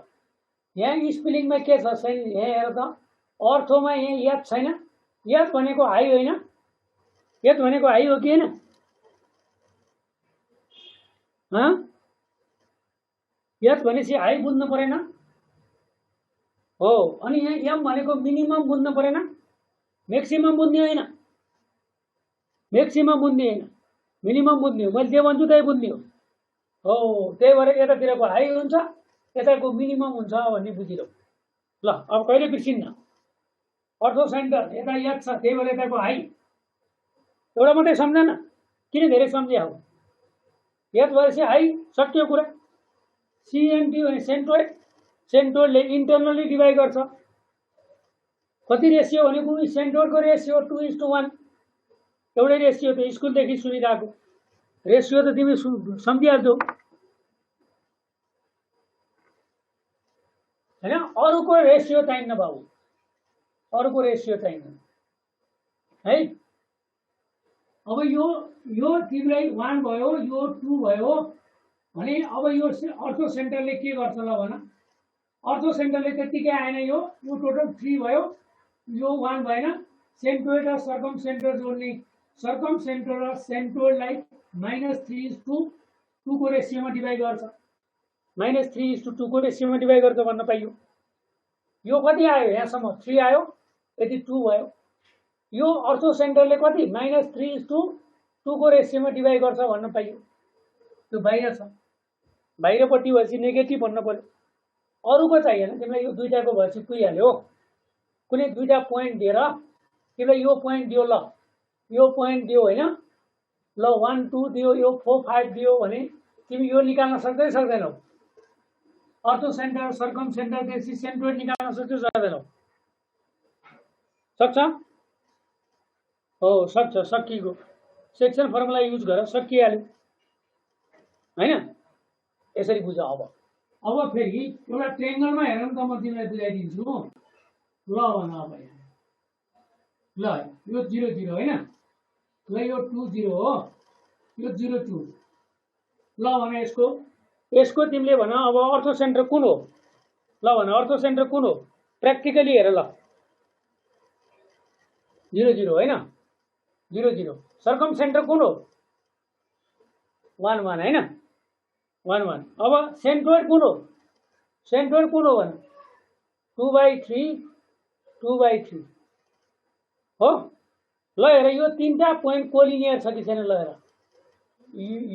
यहाँ स्पेलिङमा के छ, यहाँ हेर त, अर्थोमा यहाँ याद छैन, याद भनेको हाई होइन, याद भनेको हाई हो कि होइन, याद भनेपछि हाई बुझ्नु परेन हो। अनि यहाँ एम भनेको मिनिमम बुझ्नु परेन, म्याक्सिमम बुझ्ने होइन, म्याक्सिमम बुझ्ने होइन, मिनिमम बुझ्ने हो। मैले जे भन्छु त्यही बुझ्ने हो, त्यही भएर यतातिरको हाई हुन्छ यताको मिनिमम हुन्छ भन्ने बुझिरह। ल अब कहिले बिर्सिन्न, अर्थो सेन्टर यता याद छ, त्यही भएर यताको हाई। एउटा मात्रै सम्झन, किन धेरै सम्झ्या हो, याद भएपछि हाई, सक्यो कुरा। CNT भने सेन्ट्रोइड, सेन्ट्रोइडले इन्टरनली डिभाइड गर्छ, कति रेसियो भनेको सेन्ट्रोइडको रेसियो 2:1, एउटै रेसियो त स्कुलदेखि सुनिरहेको रेसियो त तिमी सम्झिहाल्छौ हैन। अरूको रेसियो चाहिन्न बाबु, अरूको रेसियो चाहिन्न है। अब यो तिमीलाई 1 भयो, यो 2 भयो भने अब यो अर्थो सेन्टरले के गर्छ ल भन, अर्थो सेन्टरले त्यतिकै आएन, यो टोटल 3 भयो, यो 1 भएन। सेन्ट्रोइड र सर्कम सेन्टर जोड्ने, सर्कम सेन्टर र सेन्ट्रोइडलाई -3:2 को रेसियोमा डिभाइड गर्छ, -3:2 को रेसियोमा डिभाइड गर्छ भन्न पाइयो। यो कति आयो, यहाँसम्म 3 आयो, यति 2 भयो। यो अर्थो सेन्टरले कति -3:2 को रेसियोमा डिभाइड गर्छ भन्न पाइयो। त्यो बाहिर छ, बाहिरपट्टि भएपछि नेगेटिभ भन्न पर्यो। अरूको चाहिएन तिमीलाई, यो दुईटाको भएपछि पुगिहाल्यो। कुनै दुईटा पोइन्ट दिएर तिमीलाई यो पोइन्ट दियो, ल यो पोइन्ट दियो होइन, ल 1 2 दियो, यो 4 5 दियो भने तिमी यो निकाल्न सक्दै सक्दैनौ, अर्थो सेन्टर सर्कम सेन्टरदेखि सेन्ट्रोइड निकाल्न सक्छ सक्दैन? सक्छ? हो सक्छ, सकिएको। सेक्सन फर्मुला युज गरेर सकिहाल्यो हैन? यसरी बुझ। अब फेरि एउटा ट्रेङ्गलमा हेर न त, म तिमीलाई बुझाइदिन्छु। ल भन अब यहाँ, ल यो 0 0 हैन, ल यो 2 0 हो, यो 0 2। ल भन यसको तिमीले भन अब अर्थो सेन्टर कुन हो? ल भन अर्थो सेन्टर कुन हो? प्र्याक्टिकली हेर ल। 0 0 हैन, 0 0। सर्कम सेन्टर कुन हो? 1 1 हैन, 1 1। अब सेन्ट्रोइड कुन हो? सेन्ट्रोइड कुन हो भन? 2/3 2/3 हो। ल हेर यो तीनटा पोइन्ट कोलिनियर छ कि छैन? ल हेर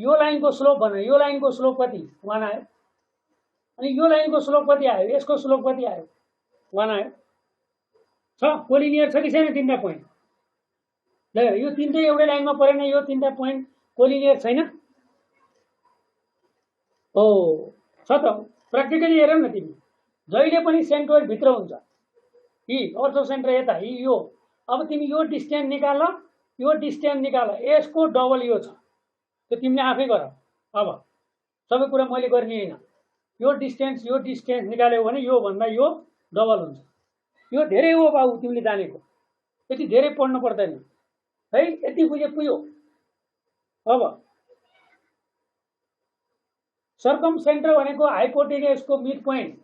यो लाइनको स्लोप भन, यो लाइनको स्लोप कति? 1 आयो। अनि यो लाइनको स्लोप कति आयो? यसको स्लोप कति आयो? 1 आयो। छ कोलिनियर छ कि छैन तीनटा पोइन्ट? ल हेर यो तीनटै एउटै लाइनमा परेन, यो तीनटा पोइन्ट कोलिनियर छैन? हो छ त। प्र्याक्टिकली हेर न तिमी, जहिले पनि सेन्ट्रोइड भित्र हुन्छ यी अर्थो सेन्टर यता यो। अब तिमी यो डिस्टेन्स निकाल, यो डिस्टेन्स निकाल, यसको डबल यो छ, त्यो तिमीले आफै गर। अब सबै कुरा मैले गर्ने हैन। यो डिस्टेन्स निकाल्यो भने यो भन्दा यो डबल हुन्छ। यो धेरै हो बाबु तिमीले जानेको, यति धेरै पढ्नु पर्दैन है, यति बुझे पुग्यो। अब सर्कम सेन्टर भनेको हाइपोटेनियसको मिड पोइन्ट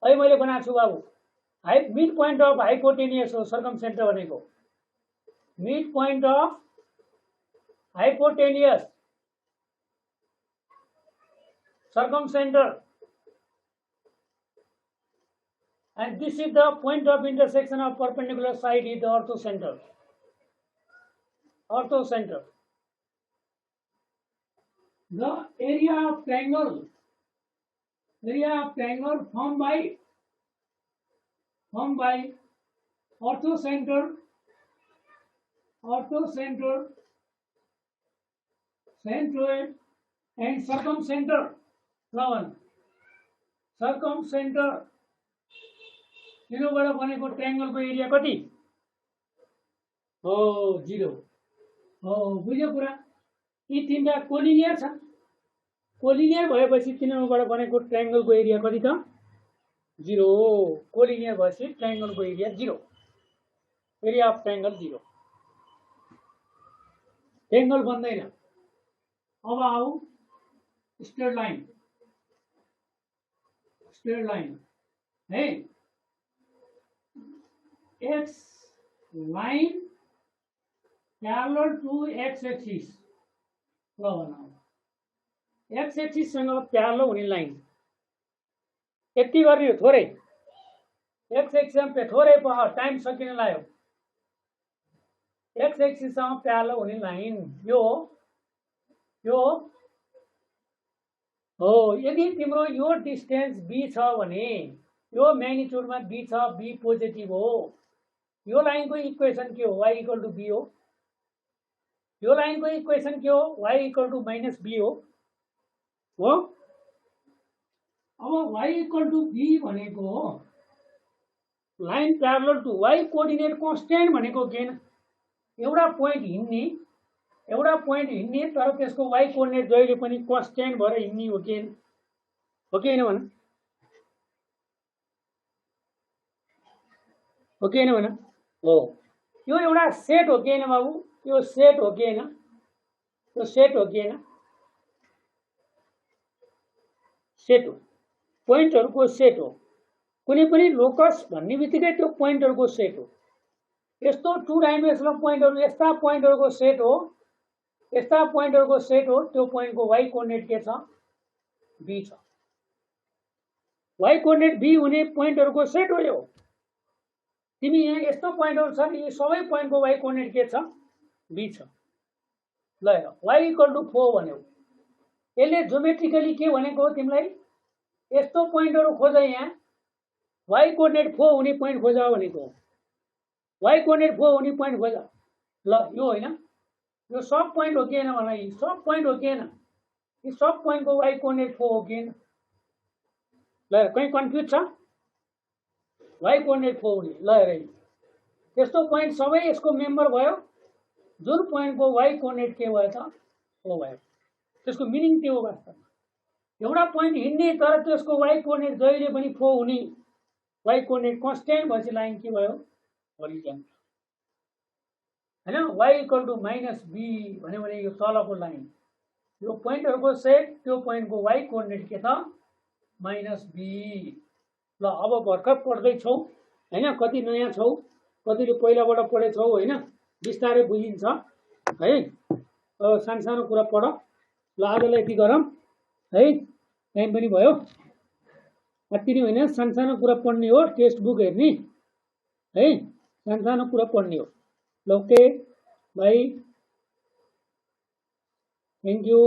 है, मैले बनाएको छु बाबु। मिड पोइन्ट अफ हाइपोटेनियस हो सर्कम सेन्टर भनेको, mid point of hypotenuse circum centre, and this is the point of intersection of perpendicular side is the orthocenter. Orthocenter. The area of triangle formed by orthocenter, centroid and circumcenter. Circumcenter तिनीबाट बनेको ट्रायंगलको area कति हो? 0 हो। बुझ्यो कुरा? यी तीनटा collinear छन्। Collinear भएपछि तिनीबाट बनेको ट्रायंगलको एरिया कति त? 0 हो। कोलिनियर भएपछि ट्रायंगलको area 0, area of triangle 0। Triangle बन्दैन। अब आऊ स्ट्रेट लाइन है, x line parallel to x axis। ल भन x axis सँग प्यारलल हुने लाइन यति गर्ने हो, थोरै x axis पे थोरै पह टाइम सकिन लाग्यो। x axis सँग प्यारलल हुने लाइन यो हो। यदि तिम्रो यो डिस्टेन्स b छ भने यो म्याग्निट्युडमा b छ, b पोजिटिभ हो। यो लाइनको इक्वेसन के हो? y इक्वल टु b हो। यो लाइनको इक्वेसन के हो? y equal to minus b हो। अब y इक्वल टु b भनेको line parallel to y coordinate constant भनेको के न? एउटा पोइन्ट हिँड्ने तर त्यसको y कोअर्डिनेट जहिले पनि कन्स्टेन्ट भएर हिँड्ने हो कि हैन भन? हो कि हैन भन? हो। यो एउटा सेट हो कि हैन बाबु? यो सेट हो कि हैन? यो सेट हो कि हैन? सेट हो, पोइन्टहरुको सेट हो। कुनै पनि लोकस भन्ने बित्तिकै त्यो पोइन्टहरुको सेट हो। यस्तो 2 डाइमेन्सनल पोइन्टहरु यस्ता पोइन्टहरुको सेट हो, त्यो पोइन्टको y कोअर्डिनेट के छ? b छ। y कोअर्डिनेट b हुने पोइन्टहरुको सेट हो यो। तिमी यहाँ यस्तो पोइन्टहरु छन्, यी सबै पोइन्टको y कोअर्डिनेट के छ? b छ। ल हेर y इक्वल टु 4 भन्यो। यसले ज्योमेट्रिकली के भनेको हो तिमीलाई? यस्तो पोइन्टहरु खोज, यहाँ y कोअर्डिनेट 4 हुने पोइन्ट खोज भनेको हो। y कोअर्डिनेट 4 हुने पोइन्ट खोज। ल यो हैन, यो सब पोइन्ट हो कि हैन भन? सब पोइन्ट हो कि हैन? यी सब पोइन्टको y कोअर्डिनेट 4 हो कि हैन? ल हेर कहीँ कन्फ्युज छ वाइ कोअर्डिनेट 4 हुने ल हेर यस्तो पोइन्ट सबै यसको मेम्बर भयो जुन पोइन्टको वाइ कोअर्डिनेट के भयो त 4 भयो त्यसको मिनिङ के हो वास्तवमा एउटा पोइन्ट हिँड्ने तर त्यसको वाइ कोअर्डिनेट जहिले पनि 4 हुने वाइ कोअर्डिनेट कन्स्ट्यान्ट भएपछि लाइन के भयो होरिजन्टल हैन y equal to minus b भन्यो भने यो तलको लाइन यो पोइन्टहरुको सेट त्यो पोइन्टको वाइ कोअर्डिनेट के त माइनस बी ल अब भर्खर पढ्दैछौ हैन कति नयाँ छौ कतिले पहिलाबाट पढेछौ हैन बिस्तारै बुझिन्छ है सानो सानो कुरा पढ ल आजलाई यति गरौँ है टाइम पनि भयो अति नै होइन सानो सानो कुरा पढ्ने हो टेक्स्ट बुक हेर्ने है सानो सानो कुरा पढ्ने हो ल ओके बाई थ्याङ्क यू